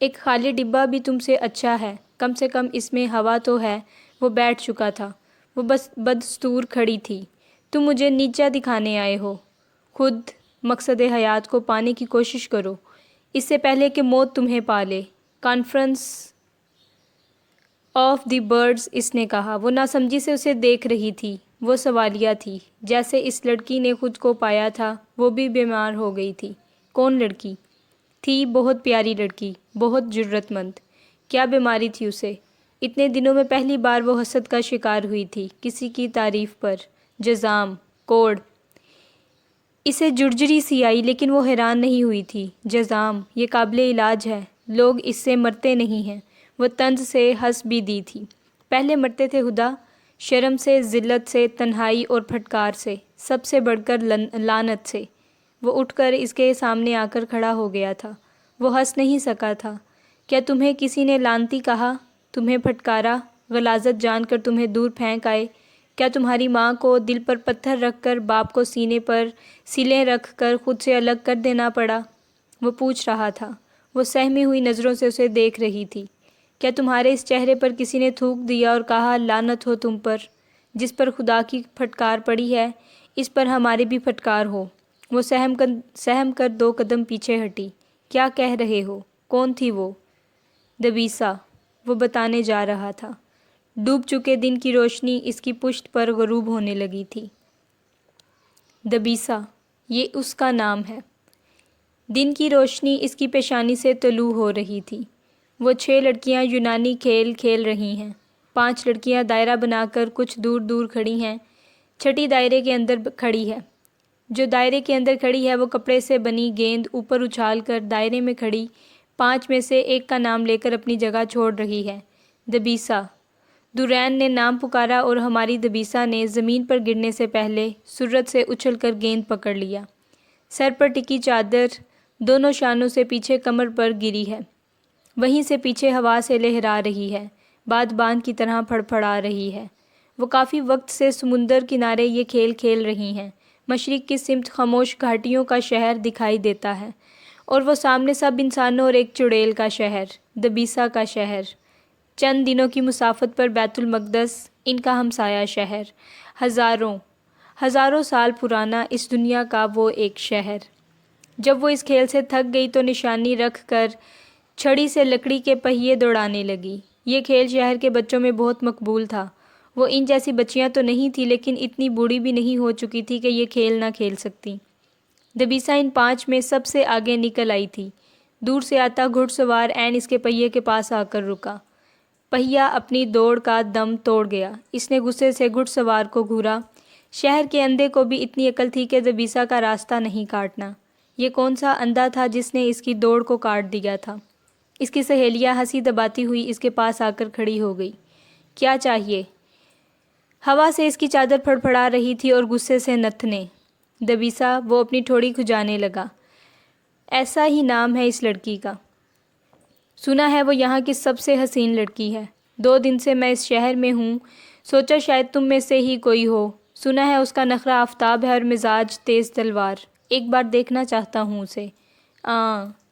ایک خالی ڈبہ بھی تم سے اچھا ہے، کم سے کم اس میں ہوا تو ہے۔ وہ بیٹھ چکا تھا، وہ بس بدستور کھڑی تھی۔ تم مجھے نیچا دکھانے آئے ہو؟ خود مقصد حیات کو پانے کی کوشش کرو، اس سے پہلے کہ موت تمہیں پا لے۔ کانفرنس آف دی برڈز، اس نے کہا۔ وہ ناسمجھی سے اسے دیکھ رہی تھی، وہ سوالیہ تھی۔ جیسے اس لڑکی نے خود کو پایا تھا، وہ بھی بیمار ہو گئی تھی۔ کون لڑکی تھی؟ بہت پیاری لڑکی، بہت جرأت مند۔ کیا بیماری تھی اسے؟ اتنے دنوں میں پہلی بار وہ حسد کا شکار ہوئی تھی، کسی کی تعریف پر، جزام، کوڑ۔ اسے جرجری سی آئی لیکن وہ حیران نہیں ہوئی تھی۔ جزام، یہ قابل علاج ہے، لوگ اس سے مرتے نہیں ہیں۔ وہ طنز سے ہنس بھی دی تھی۔ پہلے مرتے تھے ہدا، شرم سے، ذلت سے، تنہائی اور پھٹکار سے، سب سے بڑھ کر لعنت سے۔ وہ اٹھ کر اس کے سامنے آ کر کھڑا ہو گیا تھا۔ وہ ہنس نہیں سکا تھا۔ کیا تمہیں کسی نے لعنتی کہا؟ تمہیں پھٹکارا؟ غلاظت جان کر تمہیں دور پھینک آئے؟ کیا تمہاری ماں کو دل پر پتھر رکھ کر، باپ کو سینے پر سلیں رکھ کر خود سے الگ کر دینا پڑا؟ وہ پوچھ رہا تھا۔ وہ سہمی ہوئی نظروں سے اسے دیکھ رہی تھی۔ کیا تمہارے اس چہرے پر کسی نے تھوک دیا اور کہا لعنت ہو تم پر؟ جس پر خدا کی پھٹکار پڑی ہے، اس پر ہماری بھی پھٹکار ہو۔ وہ سہم کر 2 قدم پیچھے ہٹی۔ کیا کہہ رہے ہو؟ کون تھی وہ؟ دبیسا، وہ بتانے جا رہا تھا۔ ڈوب چکے دن کی روشنی اس کی پشت پر غروب ہونے لگی تھی۔ دبیسا، یہ اس کا نام ہے۔ دن کی روشنی اس کی پیشانی سے طلوع ہو رہی تھی۔ وہ 6 لڑکیاں یونانی کھیل کھیل رہی ہیں۔ 5 لڑکیاں دائرہ بنا کر کچھ دور دور کھڑی ہیں۔ 6ٹھی دائرے کے اندر کھڑی ہے۔ جو دائرے کے اندر کھڑی ہے وہ کپڑے سے بنی گیند اوپر اچھال کر دائرے میں کھڑی 5 میں سے ایک کا نام لے کر اپنی جگہ چھوڑ رہی ہے۔ دبیسا، دورین نے نام پکارا اور ہماری دبیسا نے زمین پر گرنے سے پہلے سرعت سے اچھل کر گیند پکڑ لیا۔ سر پر ٹکی چادر دونوں شانوں سے پیچھے کمر پر گری ہے، وہیں سے پیچھے ہوا سے لہرا رہی ہے، بادبان کی طرح پھڑ پھڑا رہی ہے۔ وہ کافی وقت سے سمندر کنارے یہ کھیل کھیل رہی ہیں۔ مشرق کی سمت خاموش گھاٹیوں کا شہر دکھائی دیتا ہے، اور وہ سامنے سب انسانوں اور ایک چڑیل کا شہر، دبیسا کا شہر۔ چند دنوں کی مسافت پر بیت المقدس، ان کا ہمسایہ شہر، ہزاروں سال پرانا اس دنیا کا وہ ایک شہر۔ جب وہ اس کھیل سے تھک گئی تو نشانی رکھ کر چھڑی سے لکڑی کے پہیے دوڑانے لگی۔ یہ کھیل شہر کے بچوں میں بہت مقبول تھا۔ وہ ان جیسی بچیاں تو نہیں تھی، لیکن اتنی بوڑھی بھی نہیں ہو چکی تھی کہ یہ کھیل نہ کھیل سکتی۔ دبیسا ان 5 میں سب سے آگے نکل آئی تھی۔ دور سے آتا گھڑ سوار عین اس کے پہیے کے پاس آ کر رکا۔ پہیا اپنی دوڑ کا دم توڑ گیا۔ اس نے غصے سے گھڑ سوار کو گھورا۔ شہر کے اندھے کو بھی اتنی عقل تھی کہ دبیسا کا راستہ نہیں کاٹنا۔ یہ کون سا اندھا تھا جس نے اس کی دوڑ کو کاٹ دیا تھا؟ اس کی سہیلیاں ہنسی دباتی ہوئی اس کے پاس آ کر کھڑی ہو گئی۔ کیا چاہیے؟ ہوا سے اس کی چادر پھڑ پھڑا رہی تھی اور غصے سے نتنے۔ دبیسا، وہ اپنی ٹھوڑی کھجانے لگا۔ ایسا ہی نام ہے اس لڑکی کا۔ سنا ہے وہ یہاں کی سب سے حسین لڑکی ہے۔ 2 دن سے میں اس شہر میں ہوں، سوچا شاید تم میں سے ہی کوئی ہو۔ سنا ہے اس کا نخرہ آفتاب ہے اور مزاج تیز تلوار۔ ایک بار دیکھنا چاہتا ہوں اسے۔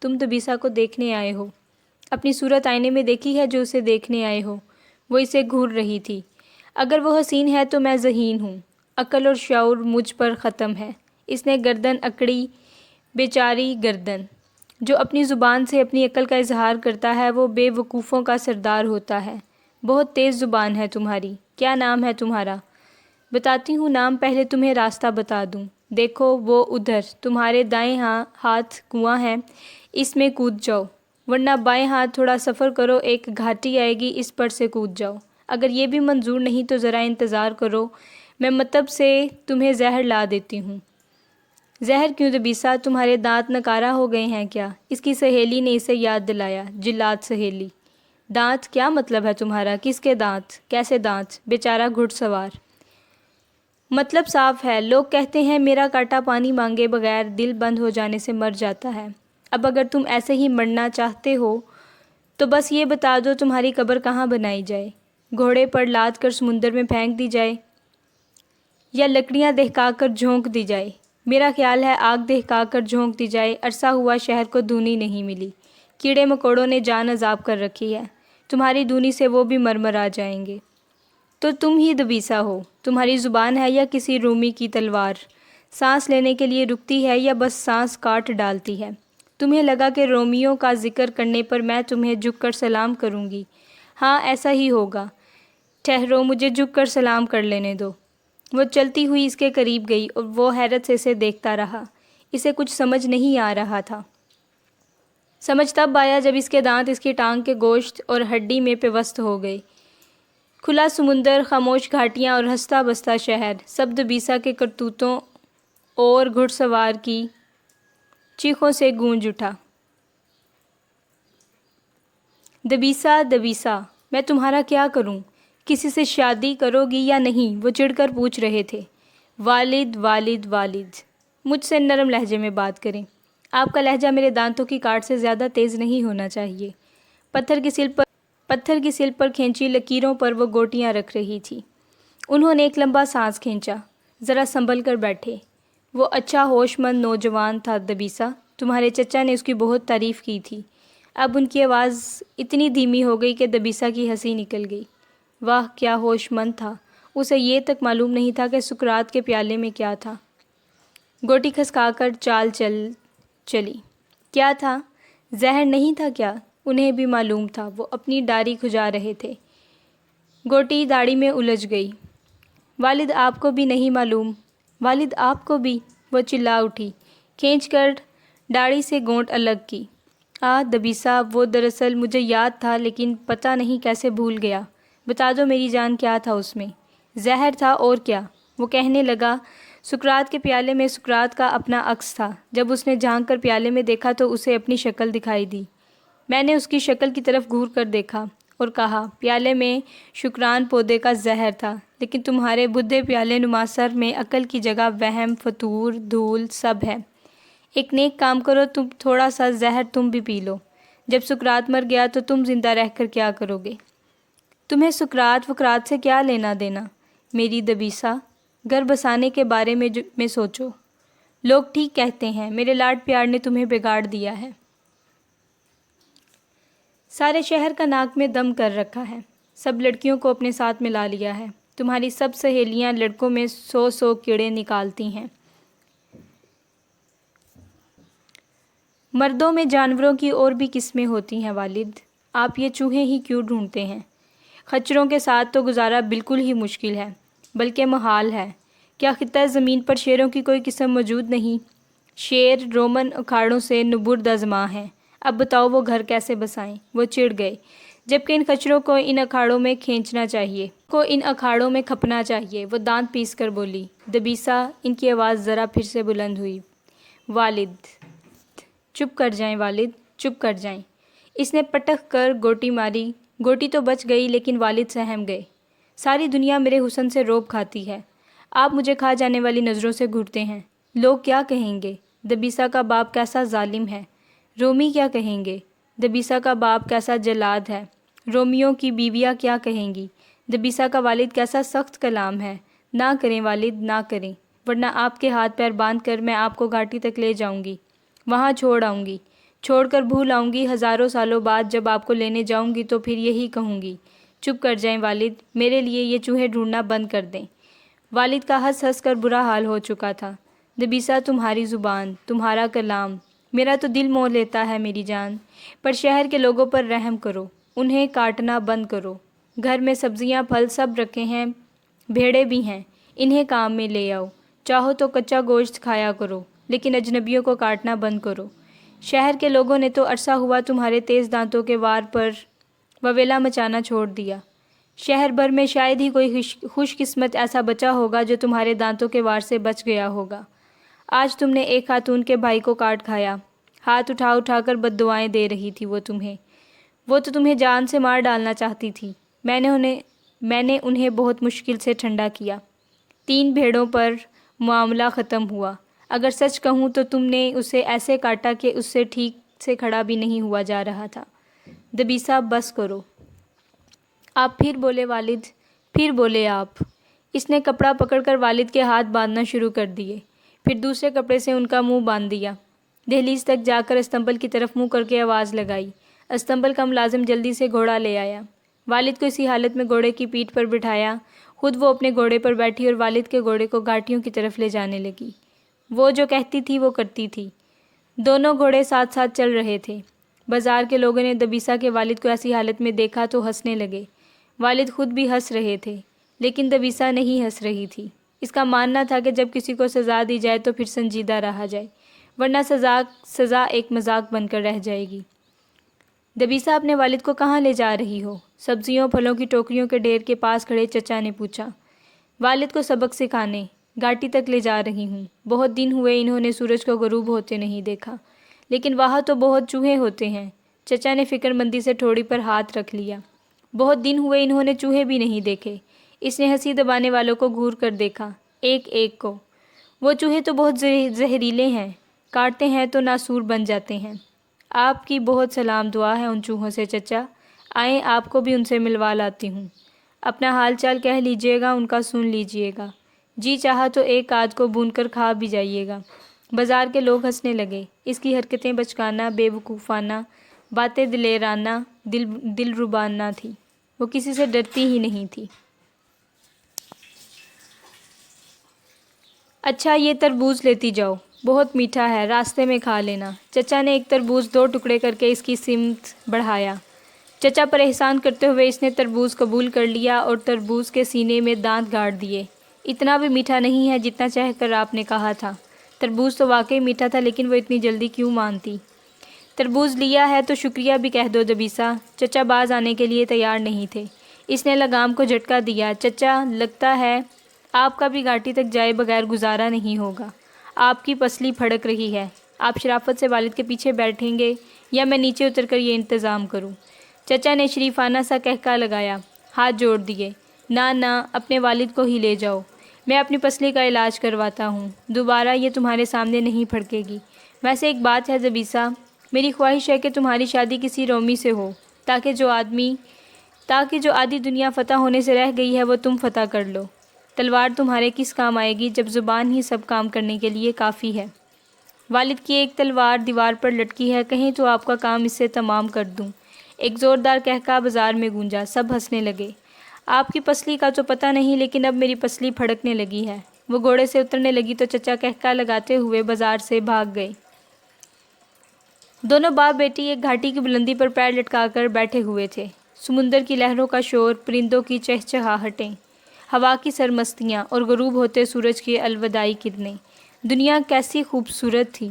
تم دبیسا کو دیکھنے آئے ہو؟ اپنی صورت آئینے میں دیکھی ہے جو اسے دیکھنے آئے ہو؟ وہ اسے گھور رہی تھی۔ اگر وہ حسین ہے تو میں ذہین ہوں۔ عقل اور شعور مجھ پر ختم ہے۔ اس نے گردن اکڑی، بیچاری گردن۔ جو اپنی زبان سے اپنی عقل کا اظہار کرتا ہے وہ بے وقوفوں کا سردار ہوتا ہے۔ بہت تیز زبان ہے تمہاری۔ کیا نام ہے تمہارا؟ بتاتی ہوں نام، پہلے تمہیں راستہ بتا دوں۔ دیکھو وہ ادھر تمہارے دائیں ہاتھ کنواں ہے، اس میں کود جاؤ، ورنہ بائیں ہاتھ تھوڑا سفر کرو، ایک گھاٹی آئے گی، اس پر سے کود جاؤ۔ اگر یہ بھی منظور نہیں تو ذرا انتظار کرو، میں مطب سے تمہیں زہر لا دیتی ہوں۔ زہر کیوں دبیسا؟ تمہارے دانت نکارا ہو گئے ہیں کیا؟ اس کی سہیلی نے اسے یاد دلایا۔ جلاد سہیلی۔ دانت؟ کیا مطلب ہے تمہارا؟ کس کے دانت؟ کیسے دانت؟ بیچارہ گھڑ سوار۔ مطلب صاف ہے، لوگ کہتے ہیں میرا کاٹا پانی مانگے بغیر دل بند ہو جانے سے مر جاتا ہے۔ اب اگر تم ایسے ہی مرنا چاہتے ہو تو بس یہ بتا دو تمہاری قبر کہاں بنائی جائے؟ گھوڑے پر لاد کر سمندر میں پھینک دی جائے یا لکڑیاں دہکا کر جھونک دی جائے؟ میرا خیال ہے آگ دہکا کر جھونک دی جائے۔ عرصہ ہوا شہر کو دونی نہیں ملی، کیڑے مکوڑوں نے جان عذاب کر رکھی ہے، تمہاری دونی سے وہ بھی مرمر آ جائیں گے۔ تو تم ہی دبیسا ہو؟ تمہاری زبان ہے یا کسی رومی کی تلوار؟ سانس لینے کے لیے رکتی ہے یا بس سانس کاٹ ڈالتی ہے؟ تمہیں لگا کہ رومیوں کا ذکر کرنے پر میں تمہیں جھک کر سلام کروں گی؟ ہاں ایسا ہی ہوگا۔ ٹھہرو، مجھے جھک کر سلام کر لینے دو۔ وہ چلتی ہوئی اس کے قریب گئی اور وہ حیرت سے اسے دیکھتا رہا۔ اسے کچھ سمجھ نہیں آ رہا تھا۔ سمجھ تب آیا جب اس کے دانت اس کی ٹانگ کے گوشت اور ہڈی میں پیوست ہو گئے۔ کھلا سمندر، خاموش گھاٹیاں اور ہنستا بستا شہر، سب دبیسا کے کرتوتوں اور گھڑ سوار کی چیخوں سے گونج اٹھا۔ دبیسا، دبیسا، میں تمہارا کیا کروں؟ کسی سے شادی کرو گی یا نہیں؟ وہ چڑھ کر پوچھ رہے تھے۔ والد، والد، والد، مجھ سے نرم لہجے میں بات کریں۔ آپ کا لہجہ میرے دانتوں کی کاٹ سے زیادہ تیز نہیں ہونا چاہیے۔ پتھر کی سل پر کھینچی لکیروں پر وہ گوٹیاں رکھ رہی تھی۔ انہوں نے ایک لمبا سانس کھینچا۔ ذرا سنبھل کر بیٹھے۔ وہ اچھا ہوش مند نوجوان تھا دبیسا، تمہارے چچا نے اس کی بہت تعریف کی تھی۔ اب ان کی آواز اتنی دھیمی ہو گئی کہ دبیسا کی ہنسی نکل گئی۔ واہ کیا ہوش مند تھا، اسے یہ تک معلوم نہیں تھا کہ سکرات کے پیالے میں کیا تھا۔ گوٹی کھسکا کر چال چلی۔ کیا تھا؟ زہر نہیں تھا کیا؟ انہیں بھی معلوم تھا، وہ اپنی ڈاری کھجا رہے تھے۔ گوٹی داڑھی میں الجھ گئی۔ والد آپ کو بھی نہیں معلوم؟ والد آپ کو بھی؟ وہ چلا اٹھی، کھینچ کر داڑھی سے گونٹ الگ کی۔ دبیسا، وہ دراصل مجھے یاد تھا لیکن پتہ نہیں کیسے بھول گیا۔ بتا دو میری جان، کیا تھا اس میں؟ زہر تھا اور کیا؟ وہ کہنے لگا۔ سکرات کے پیالے میں سکرات کا اپنا عکس تھا۔ جب اس نے جھانک کر پیالے میں دیکھا تو اسے اپنی شکل دکھائی دی۔ میں نے اس کی شکل کی طرف گھور کر دیکھا اور کہا پیالے میں شکران پودے کا زہر تھا، لیکن تمہارے بدھے پیالے نما سر میں عقل کی جگہ وہم، فتور، دھول سب ہے۔ ایک نیک کام کرو، تم تھوڑا سا زہر تم بھی پی لو۔ جب سقراط مر گیا تو تم زندہ رہ کر کیا کرو گے؟ تمہیں سقراط وقراط سے کیا لینا دینا؟ میری دبیسا، گھر بسانے کے بارے میں سوچو۔ لوگ ٹھیک کہتے ہیں، میرے لاڈ پیار نے تمہیں بگاڑ دیا ہے۔ سارے شہر کا ناک میں دم کر رکھا ہے، سب لڑکیوں کو اپنے ساتھ ملا لیا ہے۔ تمہاری سب سہیلیاں لڑکوں میں 100 کیڑے نکالتی ہیں۔ مردوں میں جانوروں کی اور بھی قسمیں ہوتی ہیں والد، آپ یہ چوہے ہی کیوں ڈھونڈتے ہیں؟ خچروں کے ساتھ تو گزارا بالکل ہی مشکل ہے، بلکہ محال ہے۔ کیا خطہ زمین پر شیروں کی کوئی قسم موجود نہیں؟ شیر رومن اکھاڑوں سے نبرد ازماں ہیں، اب بتاؤ وہ گھر کیسے بسائیں؟ وہ چڑ گئے، جبکہ ان خچروں کو ان اکھاڑوں میں کھینچنا چاہیے، ان اکھاڑوں میں کھپنا چاہیے۔ وہ دانت پیس کر بولی۔ دبیسا، ان کی آواز ذرا پھر سے بلند ہوئی۔ والد، چپ کر جائیں والد، چپ کر جائیں۔ اس نے پٹک کر گوٹی ماری۔ گوٹی تو بچ گئی لیکن والد سہم گئے۔ ساری دنیا میرے حسن سے روب کھاتی ہے، آپ مجھے کھا جانے والی نظروں سے گھورتے ہیں۔ لوگ کیا کہیں گے؟ دبیسا کا باپ کیسا ظالم ہے؟ رومی کیا کہیں گے؟ دبیسا کا باپ کیسا جلاد ہے؟ رومیوں کی بیویاں کیا کہیں گی؟ دبیسا کا والد کیسا سخت کلام ہے؟ نہ کریں والد، نہ کریں، ورنہ آپ کے ہاتھ پیر باندھ کر میں آپ کو گھاٹی تک لے جاؤں گی، وہاں چھوڑ آؤں گی، چھوڑ کر بھول آؤں گی۔ ہزاروں سالوں بعد جب آپ کو لینے جاؤں گی تو پھر یہی کہوں گی، چپ کر جائیں والد، میرے لیے یہ چوہے ڈھونڈنا بند کر دیں۔ والد کا ہنس ہنس کر برا حال ہو چکا تھا۔ دبیسا، تمہاری زبان، تمہارا کلام میرا تو دل موہ لیتا ہے میری جان، پر شہر کے لوگوں پر رحم کرو، انہیں کاٹنا بند کرو۔ گھر میں سبزیاں پھل سب رکھے ہیں، بھیڑیں بھی ہیں، انہیں کام میں لے آؤ۔ چاہو تو کچا گوشت کھایا کرو، لیکن اجنبیوں کو کاٹنا بند کرو۔ شہر کے لوگوں نے تو عرصہ ہوا تمہارے تیز دانتوں کے وار پر وویلا مچانا چھوڑ دیا۔ شہر بھر میں شاید ہی کوئی خوش قسمت ایسا بچا ہوگا جو تمہارے دانتوں کے وار سے بچ گیا ہوگا۔ آج تم نے ایک خاتون کے بھائی کو کاٹ کھایا، ہاتھ اٹھا اٹھا کر بد دعائیں دے رہی تھی وہ تمہیں، وہ تو تمہیں جان سے مار ڈالنا چاہتی تھی۔ میں نے انہیں بہت مشکل سے ٹھنڈا کیا۔ 3 بھیڑوں پر معاملہ ختم ہوا۔ اگر سچ کہوں تو تم نے اسے ایسے کاٹا کہ اس سے ٹھیک سے کھڑا بھی نہیں ہوا جا رہا تھا۔ دبیسا، بس کرو۔ آپ پھر بولے والد، پھر بولے آپ۔ اس نے کپڑا پکڑ کر والد کے ہاتھ باندھنا شروع کر دیے، پھر دوسرے کپڑے سے ان کا منہ باندھ دیا۔ دہلیز تک جا کر استنبل کی طرف منہ کر کے آواز لگائی۔ استنبل کا ملازم جلدی سے گھوڑا لے آیا، والد کو اسی حالت میں گھوڑے کی پیٹھ پر بٹھایا، خود وہ اپنے گھوڑے پر بیٹھی اور والد کے گھوڑے کو گھاٹیوں کی طرف لے جانے لگی۔ وہ جو کہتی تھی وہ کرتی تھی۔ دونوں گھوڑے ساتھ ساتھ چل رہے تھے۔ بازار کے لوگوں نے دبیسا کے والد کو ایسی حالت میں دیکھا تو ہنسنے لگے۔ والد خود بھی ہنس رہے تھے، لیکن دبیسا نہیں ہنس رہی تھی۔ اس کا ماننا تھا کہ جب کسی کو سزا دی جائے تو پھر سنجیدہ رہا جائے، ورنہ سزا ایک مذاق بن کر رہ جائے گی۔ دبیسا، اپنے والد کو کہاں لے جا رہی ہو؟ سبزیوں پھلوں کی ٹوکریوں کے ڈھیر کے پاس کھڑے چچا نے پوچھا۔ والد کو سبق سکھانے، گھاٹی تک لے جا رہی ہوں۔ بہت دن ہوئے انہوں نے سورج کو غروب ہوتے نہیں دیکھا، لیکن وہاں تو بہت چوہے ہوتے ہیں۔ چچا نے فکر مندی سے ٹھوڑی پر ہاتھ رکھ لیا۔ بہت دن ہوئے انہوں نے چوہے بھی نہیں دیکھے۔ اس نے ہنسی دبانے والوں کو گھور کر دیکھا، ایک ایک کو۔ وہ چوہے تو بہت زہریلے ہیں، کاٹتے ہیں تو ناسور بن جاتے ہیں۔ آپ کی بہت سلام دعا ہے ان چوہوں سے چچا، آئیں آپ کو بھی ان سے ملوا لاتی ہوں۔ اپنا حال چال کہہ لیجئے گا، ان کا سن لیجئے گا، جی چاہا تو ایک آدھ کو بھون کر کھا بھی جائیے گا۔ بازار کے لوگ ہنسنے لگے۔ اس کی حرکتیں بچکانہ، بے وقوفانہ، باتیں دلیرانہ، دلربانہ تھی۔ وہ کسی سے ڈرتی ہی نہیں تھی۔ اچھا، یہ تربوز لیتی جاؤ، بہت میٹھا ہے، راستے میں کھا لینا۔ چچا نے ایک تربوز 2 ٹکڑے کر کے اس کی سمت بڑھایا۔ چچا پر احسان کرتے ہوئے اس نے تربوز قبول کر لیا اور تربوز کے سینے میں دانت گاڑ دیے۔ اتنا بھی میٹھا نہیں ہے جتنا چاہ کر آپ نے کہا تھا۔ تربوز تو واقعی میٹھا تھا، لیکن وہ اتنی جلدی کیوں مانتی؟ تربوز لیا ہے تو شکریہ بھی کہہ دو دبیسا۔ چچا باز آنے کے لیے تیار نہیں تھے۔ اس نے لگام کو جھٹکا دیا۔ چچا، لگتا ہے آپ کا بھی گھاٹی تک جائے بغیر گزارا نہیں ہوگا۔ آپ کی پسلی پھڑک رہی ہے۔ آپ شرافت سے والد کے پیچھے بیٹھیں گے یا میں نیچے اتر کر یہ انتظام کروں؟ چچا نے شریفانہ سا کہکا لگایا، ہاتھ جوڑ دیے۔ نہ، اپنے والد کو ہی لے جاؤ، میں اپنی پسلی کا علاج کرواتا ہوں، دوبارہ یہ تمہارے سامنے نہیں پھڑکے گی۔ ویسے ایک بات ہے دبیسا، میری خواہش ہے کہ تمہاری شادی کسی رومی سے ہو، تاکہ جو آدھی دنیا فتح ہونے سے رہ گئی ہے وہ تم فتح کر لو۔ تلوار تمہارے کس کام آئے گی جب زبان ہی سب کام کرنے کے لیے کافی ہے؟ والد کی ایک تلوار دیوار پر لٹکی ہے، کہیں تو آپ کا کام اس سے تمام کر دوں۔ ایک زوردار قہقہا بازار میں گونجا، سب ہنسنے لگے۔ آپ کی پسلی کا تو پتہ نہیں، لیکن اب میری پسلی پھڑکنے لگی ہے۔ وہ گھوڑے سے اترنے لگی تو چچا قہقہا لگاتے ہوئے بازار سے بھاگ گئے۔ دونوں باپ بیٹی ایک گھاٹی کی بلندی پر پیر لٹکا کر بیٹھے ہوئے تھے۔ سمندر کی لہروں کا شور، پرندوں کی چہچہاہٹیں، ہوا کی سرمستیاں اور غروب ہوتے سورج کی الوداعی کرنیں۔ دنیا کیسی خوبصورت تھی۔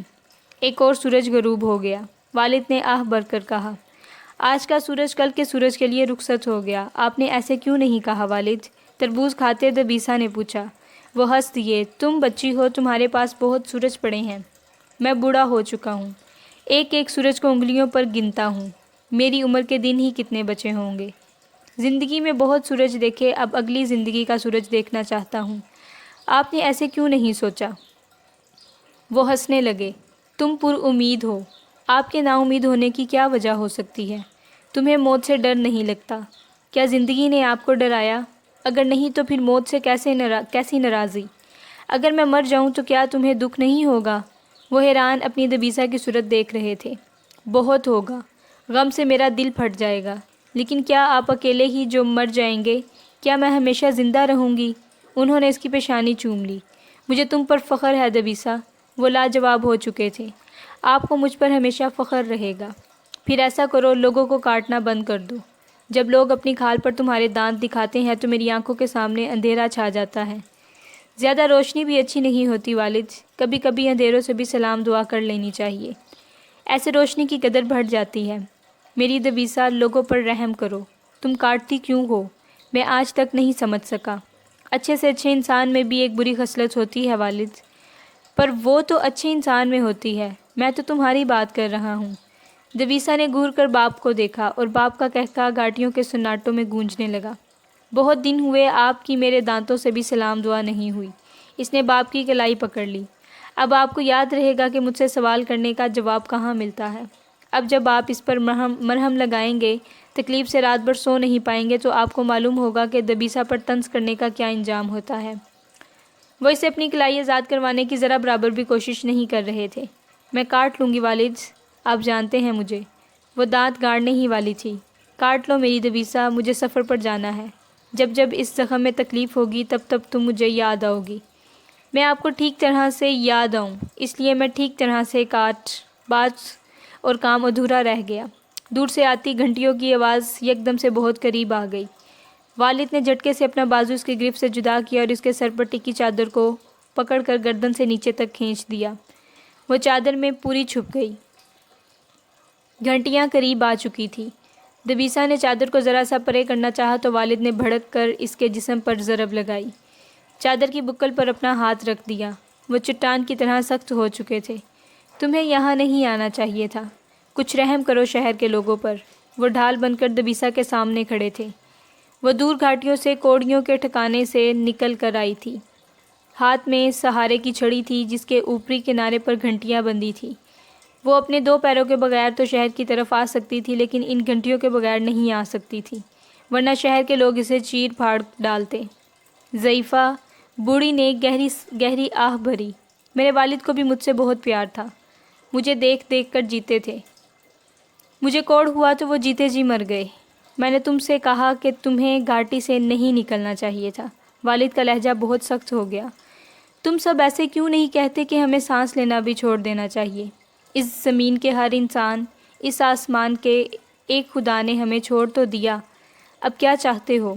ایک اور سورج غروب ہو گیا۔ والد نے آہ بھر کر کہا، آج کا سورج کل کے سورج کے لیے رخصت ہو گیا۔ آپ نے ایسے کیوں نہیں کہا والد؟ تربوز کھاتے دبیسا نے پوچھا۔ وہ ہنس دیے، تم بچی ہو، تمہارے پاس بہت سورج پڑے ہیں۔ میں بوڑھا ہو چکا ہوں، ایک ایک سورج کو انگلیوں پر گنتا ہوں۔ میری عمر کے دن ہی کتنے بچے ہوں گے۔ زندگی میں بہت سورج دیکھے، اب اگلی زندگی کا سورج دیکھنا چاہتا ہوں۔ آپ نے ایسے کیوں نہیں سوچا؟ وہ ہنسنے لگے۔ تم پر امید ہو، آپ کے نا امید ہونے کی کیا وجہ ہو سکتی ہے؟ تمہیں موت سے ڈر نہیں لگتا؟ کیا زندگی نے آپ کو ڈرایا؟ اگر نہیں تو پھر موت سے کیسی ناراضی؟ اگر میں مر جاؤں تو کیا تمہیں دکھ نہیں ہوگا؟ وہ حیران اپنی دبیسا کی صورت دیکھ رہے تھے۔ بہت ہوگا، غم سے میرا دل پھٹ جائے گا۔ لیکن کیا آپ اکیلے ہی جو مر جائیں گے؟ کیا میں ہمیشہ زندہ رہوں گی؟ انہوں نے اس کی پیشانی چوم لی۔ مجھے تم پر فخر ہے دبیسا۔ وہ لاجواب ہو چکے تھے۔ آپ کو مجھ پر ہمیشہ فخر رہے گا۔ پھر ایسا کرو، لوگوں کو کاٹنا بند کر دو۔ جب لوگ اپنی کھال پر تمہارے دانت دکھاتے ہیں تو میری آنکھوں کے سامنے اندھیرا چھا جاتا ہے۔ زیادہ روشنی بھی اچھی نہیں ہوتی والد، کبھی کبھی اندھیروں سے بھی سلام دعا کر لینی چاہیے، ایسے روشنی کی قدر بڑھ جاتی ہے۔ میری دبیسا، لوگوں پر رحم کرو۔ تم کاٹتی کیوں ہو؟ میں آج تک نہیں سمجھ سکا۔ اچھے سے اچھے انسان میں بھی ایک بری خصلت ہوتی ہے والد، پر وہ تو اچھے انسان میں ہوتی ہے۔ میں تو تمہاری بات کر رہا ہوں۔ دبیسا نے گھور کر باپ کو دیکھا اور باپ کا قہقہا گھاٹیوں کے سناٹوں میں گونجنے لگا۔ بہت دن ہوئے آپ کی میرے دانتوں سے بھی سلام دعا نہیں ہوئی۔ اس نے باپ کی کلائی پکڑ لی۔ اب آپ کو یاد رہے گا کہ مجھ سے سوال کرنے کا جواب کہاں ملتا ہے۔ اب جب آپ اس پر مرہم لگائیں گے، تکلیف سے رات بھر سو نہیں پائیں گے، تو آپ کو معلوم ہوگا کہ دبیسا پر طنز کرنے کا کیا انجام ہوتا ہے۔ وہ اسے اپنی کلائی آزاد کروانے کی ذرا برابر بھی کوشش نہیں کر رہے تھے۔ میں کاٹ لوں گی والد، آپ جانتے ہیں مجھے۔ وہ دانت گاڑنے ہی والی تھی۔ کاٹ لو میری دبیسا، مجھے سفر پر جانا ہے۔ جب جب اس زخم میں تکلیف ہوگی تب تب تم مجھے یاد آؤ گی۔ میں آپ کو ٹھیک طرح سے یاد آؤں، اس لیے میں ٹھیک طرح سے بات اور کام ادھورا رہ گیا۔ دور سے آتی گھنٹیوں کی آواز یکدم سے بہت قریب آ گئی۔ والد نے جھٹکے سے اپنا بازو اس کی گرفت سے جدا کیا اور اس کے سر پر ٹکی چادر کو پکڑ کر گردن سے نیچے تک کھینچ دیا۔ وہ چادر میں پوری چھپ گئی۔ گھنٹیاں قریب آ چکی تھی۔ دبیسا نے چادر کو ذرا سا پرے کرنا چاہا تو والد نے بھڑک کر اس کے جسم پر ضرب لگائی۔ چادر کی بکل پر اپنا ہاتھ رکھ دیا۔ وہ چٹان کی طرح سخت ہو چکے تھے۔ تمہیں یہاں نہیں آنا چاہیے تھا۔ کچھ رحم کرو شہر کے لوگوں پر۔ وہ ڈھال بن کر دبیسا کے سامنے کھڑے تھے۔ وہ دور گھاٹیوں سے کوڑیوں کے ٹھکانے سے نکل کر آئی تھی۔ ہاتھ میں سہارے کی چھڑی تھی جس کے اوپری کنارے پر گھنٹیاں بندھی تھیں۔ وہ اپنے دو پیروں کے بغیر تو شہر کی طرف آ سکتی تھی، لیکن ان گھنٹیوں کے بغیر نہیں آ سکتی تھی، ورنہ شہر کے لوگ اسے چیر پھاڑ ڈالتے۔ ضعیفہ بوڑھی نے گہری آہ بھری۔ میرے والد کو بھی مجھ سے بہت پیار تھا۔ مجھے دیکھ دیکھ کر جیتے تھے۔ مجھے کوڑ ہوا تو وہ جیتے جی مر گئے۔ میں نے تم سے کہا کہ تمہیں گھاٹی سے نہیں نکلنا چاہیے تھا۔ والد کا لہجہ بہت سخت ہو گیا۔ تم سب ایسے کیوں نہیں کہتے کہ ہمیں سانس لینا بھی چھوڑ دینا چاہیے؟ اس زمین کے ہر انسان، اس آسمان کے ایک خدا نے ہمیں چھوڑ تو دیا، اب کیا چاہتے ہو؟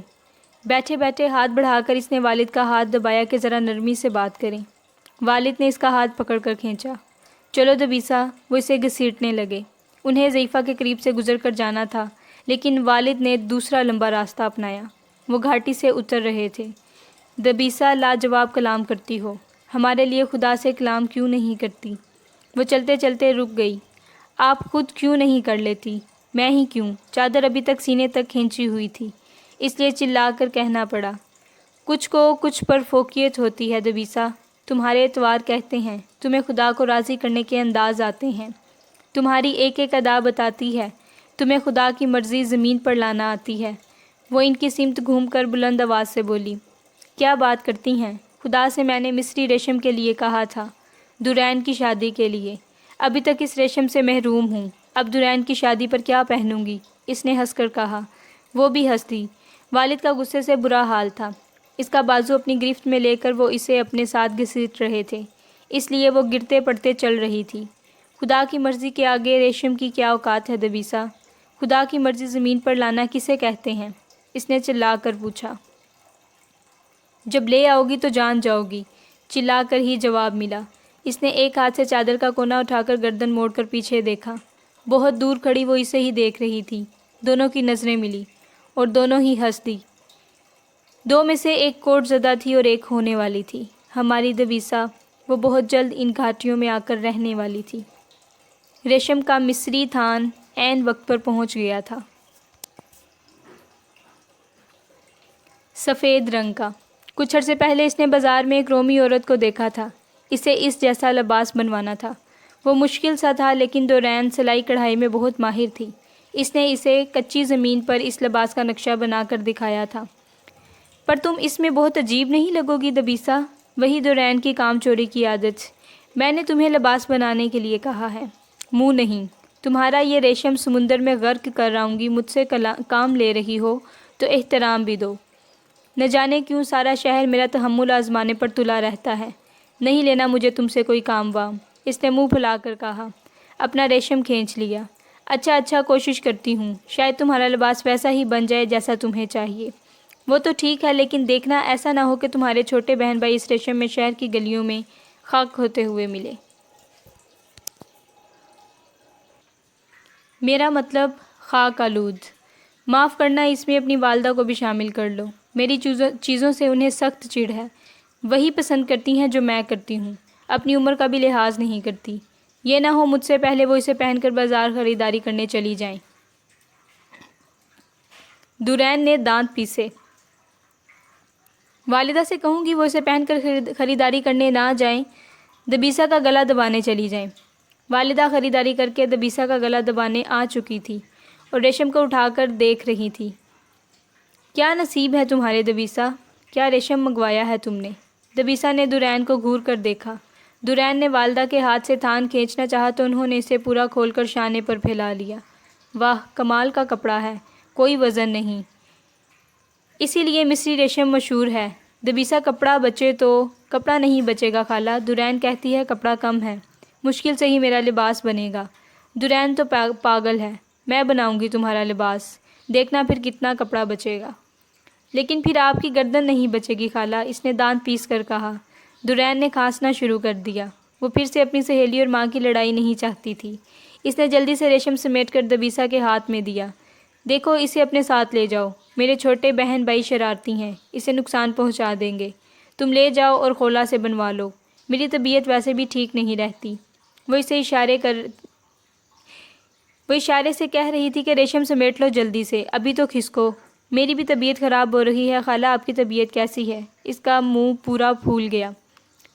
بیٹھے بیٹھے ہاتھ بڑھا کر اس نے والد کا ہاتھ دبایا کہ ذرا نرمی سے بات کریں۔ والد نے اس کا ہاتھ پکڑ کر کھینچا۔ چلو دبیسا، وہ اسے گھسیٹنے لگے۔ انہیں ضعیفہ کے قریب سے گزر کر جانا تھا، لیکن والد نے دوسرا لمبا راستہ اپنایا۔ وہ گھاٹی سے اتر رہے تھے۔ دبیسا، لاجواب کلام کرتی ہو، ہمارے لیے خدا سے کلام کیوں نہیں کرتی؟ وہ چلتے چلتے رک گئی۔ آپ خود کیوں نہیں کر لیتی؟ میں ہی کیوں؟ چادر ابھی تک سینے تک کھینچی ہوئی تھی، اس لیے چلا کر کہنا پڑا۔ کچھ کو کچھ پر فوقیت ہوتی ہے دبیسا، تمہارے اطوار کہتے ہیں، تمہیں خدا کو راضی کرنے کے انداز آتے ہیں، تمہاری ایک ایک ادا بتاتی ہے، تمہیں خدا کی مرضی زمین پر لانا آتی ہے۔ وہ ان کی سمت گھوم کر بلند آواز سے بولی، کیا بات کرتی ہیں؟ خدا سے میں نے مصری ریشم کے لیے کہا تھا، درین کی شادی کے لیے۔ ابھی تک اس ریشم سے محروم ہوں، اب درین کی شادی پر کیا پہنوں گی؟ اس نے ہنس کر کہا۔ وہ بھی ہنس دی۔ والد کا غصے سے برا حال تھا۔ اس کا بازو اپنی گرفت میں لے کر وہ اسے اپنے ساتھ گھسیٹ رہے تھے، اس لیے وہ گرتے پڑتے چل رہی تھی۔ خدا کی مرضی کے آگے ریشم کی کیا اوقات ہے دبیسا؟ خدا کی مرضی زمین پر لانا کسے کہتے ہیں؟ اس نے چلا کر پوچھا۔ جب لے آؤ گی تو جان جاؤ گی، چلا کر ہی جواب ملا۔ اس نے ایک ہاتھ سے چادر کا کونا اٹھا کر گردن موڑ کر پیچھے دیکھا۔ بہت دور کھڑی وہ اسے ہی دیکھ رہی تھی۔ دونوں کی نظریں ملی اور دونوں ہی ہنس دی۔ دو میں سے ایک کوٹ زدہ تھی اور ایک ہونے والی تھی، ہماری دبیسا۔ وہ بہت جلد ان گھاٹیوں میں آ کر رہنے والی تھی۔ ریشم کا مصری تھان عین وقت پر پہنچ گیا تھا، سفید رنگ کا۔ کچھ عرصے پہلے اس نے بازار میں ایک رومی عورت کو دیکھا تھا، اسے اس جیسا لباس بنوانا تھا۔ وہ مشکل سا تھا لیکن دورین سلائی کڑھائی میں بہت ماہر تھی۔ اس نے اسے کچی زمین پر اس لباس کا نقشہ بنا کر دکھایا تھا۔ پر تم اس میں بہت عجیب نہیں لگو گی دبیسا؟ وہی دورین کی کام چوری کی عادت۔ میں نے تمہیں لباس بنانے کے لیے کہا ہے، منہ نہیں۔ تمہارا یہ ریشم سمندر میں غرق کر رہوں گی، مجھ سے کام لے رہی ہو تو احترام بھی دو۔ نہ جانے کیوں سارا شہر میرا تحمل آزمانے پر تلا رہتا ہے۔ نہیں لینا مجھے تم سے کوئی کام وام، اس نے منہ پھلا کر کہا۔ اپنا ریشم کھینچ لیا۔ اچھا کوشش کرتی ہوں، شاید تمہارا لباس ویسا ہی بن جائے جیسا تمہیں چاہیے۔ وہ تو ٹھیک ہے لیکن دیکھنا ایسا نہ ہو کہ تمہارے چھوٹے بہن بھائی اس ریشم میں شہر کی گلیوں میں خاک ہوتے ہوئے ملے۔ میرا مطلب خاک آلود۔ معاف کرنا، اس میں اپنی والدہ کو بھی شامل کر لو۔ میری چیزوں سے انہیں سخت چڑ ہے، وہی پسند کرتی ہیں جو میں کرتی ہوں، اپنی عمر کا بھی لحاظ نہیں کرتی۔ یہ نہ ہو مجھ سے پہلے وہ اسے پہن کر بازار خریداری کرنے چلی جائیں۔ دورین نے دانت پیسے۔ والدہ سے کہوں گی وہ اسے پہن کر خریداری کرنے نہ جائیں، دبیسا کا گلا دبانے چلی جائیں۔ والدہ خریداری کر کے دبیسا کا گلا دبانے آ چکی تھی اور ریشم کو اٹھا کر دیکھ رہی تھی۔ کیا نصیب ہے تمہارے دبیسا، کیا ریشم منگوایا ہے تم نے؟ دبیسا نے دورین کو گھور کر دیکھا۔ دورین نے والدہ کے ہاتھ سے تھان کھینچنا چاہا تو انہوں نے اسے پورا کھول کر شانے پر پھیلا لیا۔ واہ، کمال کا کپڑا ہے، کوئی وزن نہیں، اسی لیے مصری ریشم مشہور ہے۔ دبیسا کپڑا بچے تو کپڑا نہیں بچے گا خالہ، دورین کہتی ہے کپڑا کم ہے، مشکل سے ہی میرا لباس بنے گا۔ دورین تو پاگل ہے، میں بناؤں گی تمہارا لباس، دیکھنا پھر کتنا کپڑا بچے گا۔ لیکن پھر آپ کی گردن نہیں بچے گی خالہ، اس نے دانت پیس کر کہا۔ دورین نے کھانسنا شروع کر دیا۔ وہ پھر سے اپنی سہیلی اور ماں کی لڑائی نہیں چاہتی تھی۔ اس نے جلدی سے ریشم سمیٹ کر دبیسا کے ہاتھ میں دیا۔ دیکھو اسے اپنے ساتھ لے جاؤ، میرے چھوٹے بہن بھائی شرارتی ہیں، اسے نقصان پہنچا دیں گے، تم لے جاؤ اور خولا سے بنوا لو، میری طبیعت ویسے بھی ٹھیک نہیں رہتی۔ وہ اشارے سے کہہ رہی تھی کہ ریشم سمیٹ لو جلدی سے، ابھی تو کھسکو۔ میری بھی طبیعت خراب ہو رہی ہے خالہ، آپ کی طبیعت کیسی ہے؟ اس کا منہ پورا پھول گیا۔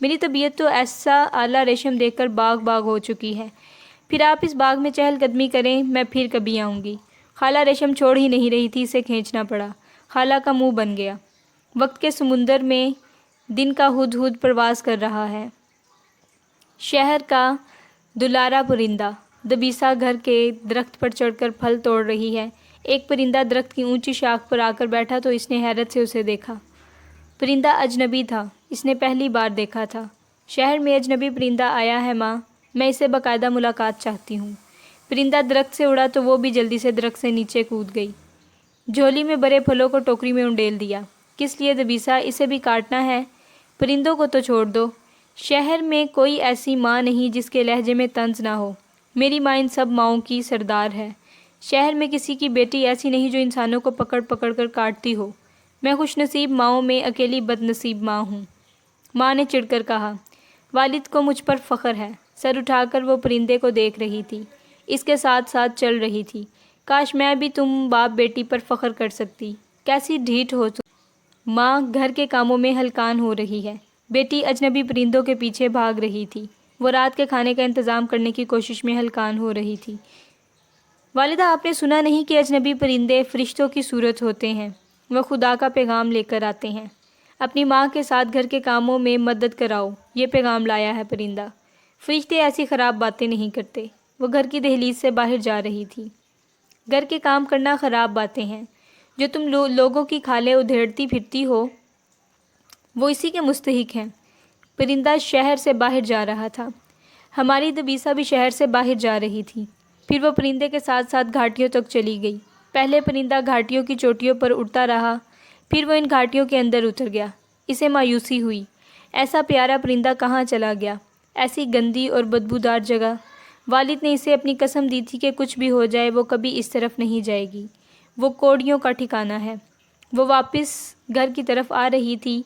میری طبیعت تو ایسا اعلیٰ ریشم دیکھ کر باغ ہو چکی ہے۔ پھر آپ اس باغ میں چہل قدمی کریں، میں پھر کبھی آؤں گی۔ خالہ ریشم چھوڑ ہی نہیں رہی تھی، اسے کھینچنا پڑا۔ خالہ کا منہ بن گیا۔ وقت کے سمندر میں دن کا ہدہد پرواز کر رہا ہے۔ شہر کا دلارا پرندہ۔ دبیسا گھر کے درخت پر چڑھ کر پھل توڑ رہی ہے۔ ایک پرندہ درخت کی اونچی شاخ پر آ کر بیٹھا تو اس نے حیرت سے اسے دیکھا۔ پرندہ اجنبی تھا، اس نے پہلی بار دیکھا تھا۔ شہر میں اجنبی پرندہ آیا ہے ماں، میں اسے باقاعدہ ملاقات چاہتی ہوں۔ پرندہ درخت سے اڑا تو وہ بھی جلدی سے درخت سے نیچے کود گئی۔ جھولی میں بھرے پھلوں کو ٹوکری میں انڈیل دیا۔ کس لیے دبیسا، اسے بھی کاٹنا ہے؟ پرندوں کو تو چھوڑ دو، شہر میں کوئی ایسی ماں نہیں جس کے لہجے میں طنز نہ ہو۔ میری ماں ان سب ماؤں کی سردار ہے۔ شہر میں کسی کی بیٹی ایسی نہیں جو انسانوں کو پکڑ کر کاٹتی ہو۔ میں خوش نصیب ماؤں میں اکیلی بد نصیب ماں ہوں، ماں نے چڑھ کر کہا۔ والد کو مجھ پر فخر ہے۔ سر اٹھا کر وہ پرندے کو دیکھ رہی تھی، اس کے ساتھ ساتھ چل رہی تھی۔ کاش میں بھی تم باپ بیٹی پر فخر کر سکتی، کیسی ڈھیٹ ہو تم۔ ماں گھر کے کاموں میں ہلکان ہو رہی ہے، بیٹی اجنبی پرندوں کے پیچھے بھاگ رہی تھی۔ وہ رات کے کھانے کا انتظام کرنے کی کوشش میں ہلکان ہو رہی تھی۔ والدہ، آپ نے سنا نہیں کہ اجنبی پرندے فرشتوں کی صورت ہوتے ہیں؟ وہ خدا کا پیغام لے کر آتے ہیں۔ اپنی ماں کے ساتھ گھر کے کاموں میں مدد کراؤ، یہ پیغام لایا ہے پرندہ۔ فرشتے ایسی خراب باتیں نہیں کرتے۔ وہ گھر کی دہلیز سے باہر جا رہی تھی۔ گھر کے کام کرنا خراب باتیں ہیں۔ جو تم لوگوں کی کھالیں ادھیڑتی پھرتی ہو، وہ اسی کے مستحق ہیں۔ پرندہ شہر سے باہر جا رہا تھا۔ ہماری دبیسا بھی شہر سے باہر جا رہی تھی۔ پھر وہ پرندے کے ساتھ ساتھ گھاٹیوں تک چلی گئی۔ پہلے پرندہ گھاٹیوں کی چوٹیوں پر اڑتا رہا، پھر وہ ان گھاٹیوں کے اندر اتر گیا۔ اسے مایوسی ہوئی۔ ایسا پیارا پرندہ کہاں چلا گیا؟ ایسی گندی اور بدبودار جگہ۔ والد نے اسے اپنی قسم دی تھی کہ کچھ بھی ہو جائے وہ کبھی اس طرف نہیں جائے گی۔ وہ کوڑیوں کا ٹھکانہ ہے۔ وہ واپس گھر کی طرف آ رہی تھی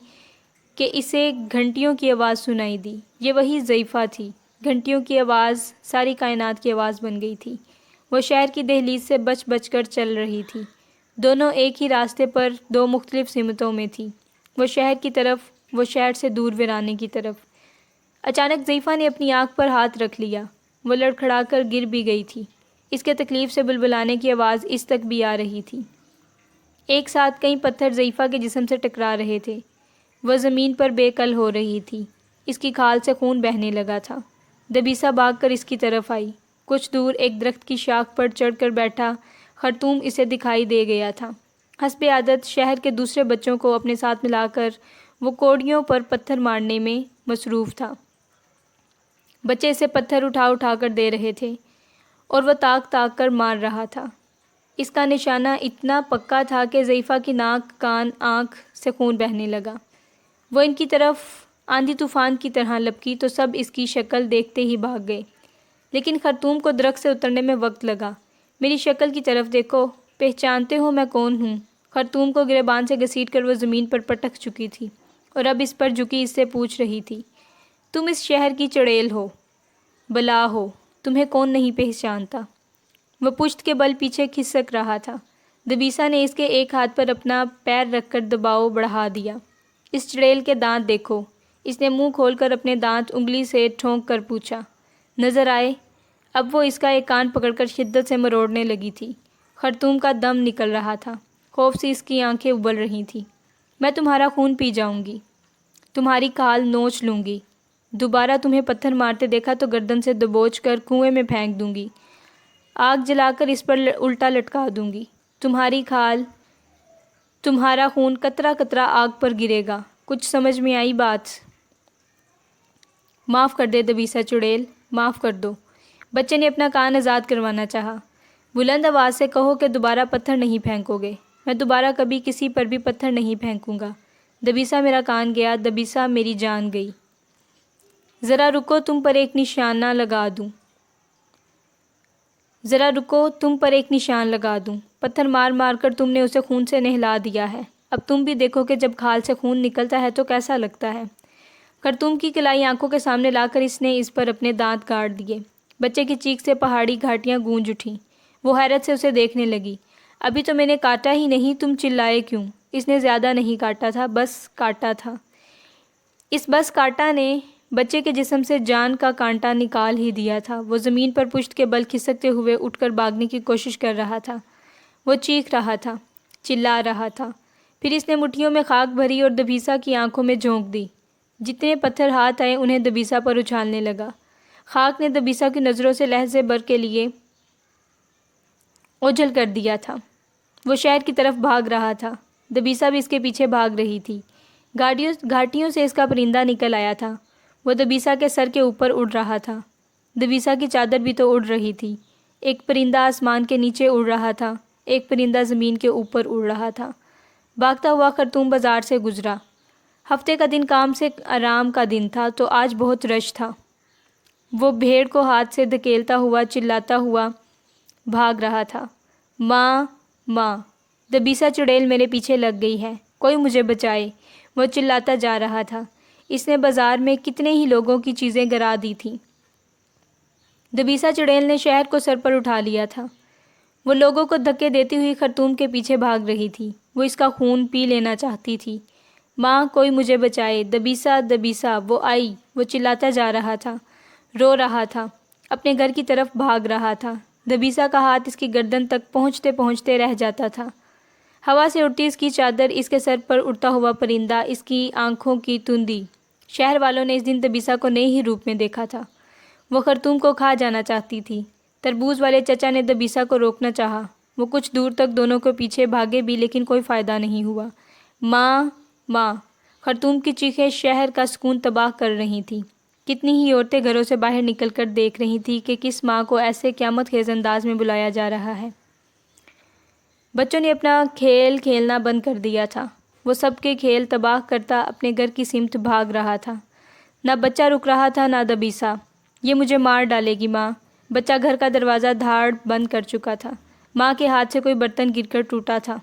کہ اسے گھنٹیوں کی آواز سنائی دی۔ یہ وہی ضعیفہ تھی۔ گھنٹیوں کی آواز ساری کائنات کی آواز بن گئی تھی۔ وہ شہر کی دہلیز سے بچ بچ کر چل رہی تھی۔ دونوں ایک ہی راستے پر دو مختلف سمتوں میں تھی، وہ شہر کی طرف، وہ شہر سے دور ویرانے کی طرف۔ اچانک ضعیفہ نے اپنی آنکھ پر ہاتھ رکھ لیا۔ وہ لڑکھڑا کر گر بھی گئی تھی۔ اس کے تکلیف سے بلبلانے کی آواز اس تک بھی آ رہی تھی۔ ایک ساتھ کئی پتھر ضعیفہ کے جسم سے ٹکرا رہے تھے۔ وہ زمین پر بے کل ہو رہی تھی۔ اس کی کھال سے خون بہنے لگا تھا۔ دبیسا بھاگ کر اس کی طرف آئی۔ کچھ دور ایک درخت کی شاخ پر چڑھ کر بیٹھا خرطوم اسے دکھائی دے گیا تھا۔ حسب عادت شہر کے دوسرے بچوں کو اپنے ساتھ ملا کر وہ کوڑیوں پر پتھر مارنے میں مصروف تھا۔ بچے اسے پتھر اٹھا اٹھا کر دے رہے تھے اور وہ تاک تاک کر مار رہا تھا۔ اس کا نشانہ اتنا پکا تھا کہ ضعیفہ کی ناک، کان، آنکھ سے خون بہنے لگا۔ وہ ان کی طرف آندھی طوفان کی طرح لپکی تو سب اس کی شکل دیکھتے ہی بھاگ گئے۔ لیکن خرطوم کو درخت سے اترنے میں وقت لگا۔ میری شکل کی طرف دیکھو، پہچانتے ہو میں کون ہوں؟ خرطوم کو گریبان سے گھسیٹ کر وہ زمین پر پٹک چکی تھی اور اب اس پر جھکی اس سے پوچھ رہی تھی، تم اس شہر کی چڑیل ہو، بلا ہو، تمہیں کون نہیں پہچانتا؟ وہ پشت کے بل پیچھے کھسک رہا تھا۔ دبیسا نے اس کے ایک ہاتھ پر اپنا پیر رکھ کر دباؤ بڑھا دیا۔ اس چڑیل کے دانت دیکھو۔ اس نے منہ کھول کر اپنے دانت انگلی سے ٹھونک کر پوچھا، نظر آئے؟ اب وہ اس کا ایک کان پکڑ کر شدت سے مروڑنے لگی تھی۔ خرطوم کا دم نکل رہا تھا۔ خوف سے اس کی آنکھیں ابل رہی تھیں۔ میں تمہارا خون پی جاؤں گی، تمہاری کھال نوچ لوں گی، دوبارہ تمہیں پتھر مارتے دیکھا تو گردن سے دبوچ کر کنویں میں پھینک دوں گی، آگ جلا کر اس پر الٹا لٹکا دوں گی، تمہاری کھال، تمہارا خون قطرہ قطرہ آگ پر گرے گا۔ کچھ سمجھ میں آئی بات؟ معاف کر دے دبیسا چڑیل، معاف کر دو۔ بچے نے اپنا کان آزاد کروانا چاہا۔ بلند آواز سے کہو کہ دوبارہ پتھر نہیں پھینکو گے۔ میں دوبارہ کبھی کسی پر بھی پتھر نہیں پھینکوں گا۔ دبیسا میرا کان گیا، دبیسا میری جان گئی۔ ذرا رکو، تم پر ایک نشانہ لگا دوں۔ ذرا رکو، تم پر ایک نشان لگا دوں۔ پتھر مار مار کر تم نے اسے خون سے نہلا دیا ہے۔ اب تم بھی دیکھو کہ جب کھال سے خون نکلتا ہے تو کیسا لگتا ہے۔ خرطوم کی کلائی آنکھوں کے سامنے لا کر اس نے اس پر اپنے دانت گاڑ دیے۔ بچے کی چیخ سے پہاڑی گھاٹیاں گونج اٹھیں۔ وہ حیرت سے اسے دیکھنے لگی۔ ابھی تو میں نے کاٹا ہی نہیں، تم چلائے کیوں؟ اس نے زیادہ نہیں کاٹا تھا، بس کاٹا تھا۔ اس بس کاٹا نے بچے کے جسم سے جان کا کانٹا نکال ہی دیا تھا۔ وہ زمین پر پشت کے بل کھسکتے ہوئے اٹھ کر بھاگنے کی کوشش کر رہا تھا۔ وہ چیخ رہا تھا، چلا رہا تھا۔ پھر اس نے مٹھیوں میں خاک بھری اور دبیسا کی آنکھوں میں جھونک دی۔ جتنے پتھر ہاتھ آئے انہیں دبیسا پر اچھالنے لگا۔ خاک نے دبیسا کی نظروں سے لحظے بھر کے لیے اوجھل کر دیا تھا۔ وہ شہر کی طرف بھاگ رہا تھا۔ دبیسا بھی اس کے پیچھے بھاگ رہی تھی۔ گھاٹیوں سے اس کا پرندہ نکل آیا تھا۔ وہ دبیسا کے سر کے اوپر اڑ رہا تھا۔ دبیسا کی چادر بھی تو اڑ رہی تھی۔ ایک پرندہ آسمان کے نیچے اڑ رہا تھا، ایک پرندہ زمین کے اوپر اڑ رہا تھا۔ بھاگتا ہوا خرطوم بازار سے گزرا۔ ہفتے کا دن کام سے آرام کا دن تھا تو آج بہت رش تھا۔ وہ بھیڑ کو ہاتھ سے دھکیلتا ہوا چلاتا ہوا بھاگ رہا تھا۔ ماں، ماں، دبیسا چڑیل میرے پیچھے لگ گئی ہے، کوئی مجھے بچائے، وہ چلاتا جا رہا تھا۔ اس نے بازار میں کتنے ہی لوگوں کی چیزیں گرا دی تھیں۔ دبیسا چڑیل نے شہر کو سر پر اٹھا لیا تھا۔ وہ لوگوں کو دھکے دیتی ہوئی خرطوم کے پیچھے بھاگ رہی تھی۔ وہ اس کا خون پی لینا چاہتی تھی۔ ماں کوئی مجھے بچائے، دبیسا دبیسا۔ وہ آئی، وہ چلاتا جا رہا تھا، رو رہا تھا، اپنے گھر کی طرف بھاگ رہا تھا۔ دبیسا کا ہاتھ اس کی گردن تک پہنچتے پہنچتے رہ جاتا تھا۔ ہوا سے اڑتی اس کی چادر، اس کے سر پر اڑتا ہوا پرندہ، اس کی آنکھوں کی تندی۔ شہر والوں نے اس دن دبیسا کو نئے ہی روپ میں دیکھا تھا۔ وہ خرطوم کو کھا جانا چاہتی تھی۔ تربوز والے چچا نے دبیسا کو روکنا چاہا۔ وہ کچھ دور تک دونوں کے پیچھے بھاگے بھی لیکن کوئی فائدہ نہیں ہوا۔ ماں، ماں! خرطوم کی چیخیں شہر کا سکون تباہ کر رہی تھیں۔ کتنی ہی عورتیں گھروں سے باہر نکل کر دیکھ رہی تھیں کہ کس ماں کو ایسے قیامت خیز انداز میں بلایا جا رہا ہے۔ بچوں نے اپنا کھیل کھیلنا بند کر دیا تھا۔ وہ سب کے کھیل تباہ کرتا اپنے گھر کی سمت بھاگ رہا تھا۔ نہ بچہ رک رہا تھا، نہ دبیسا۔ یہ مجھے مار ڈالے گی ماں! بچہ گھر کا دروازہ دھاڑ بند کر چکا تھا۔ ماں کے ہاتھ سے کوئی برتن گر کر ٹوٹا تھا۔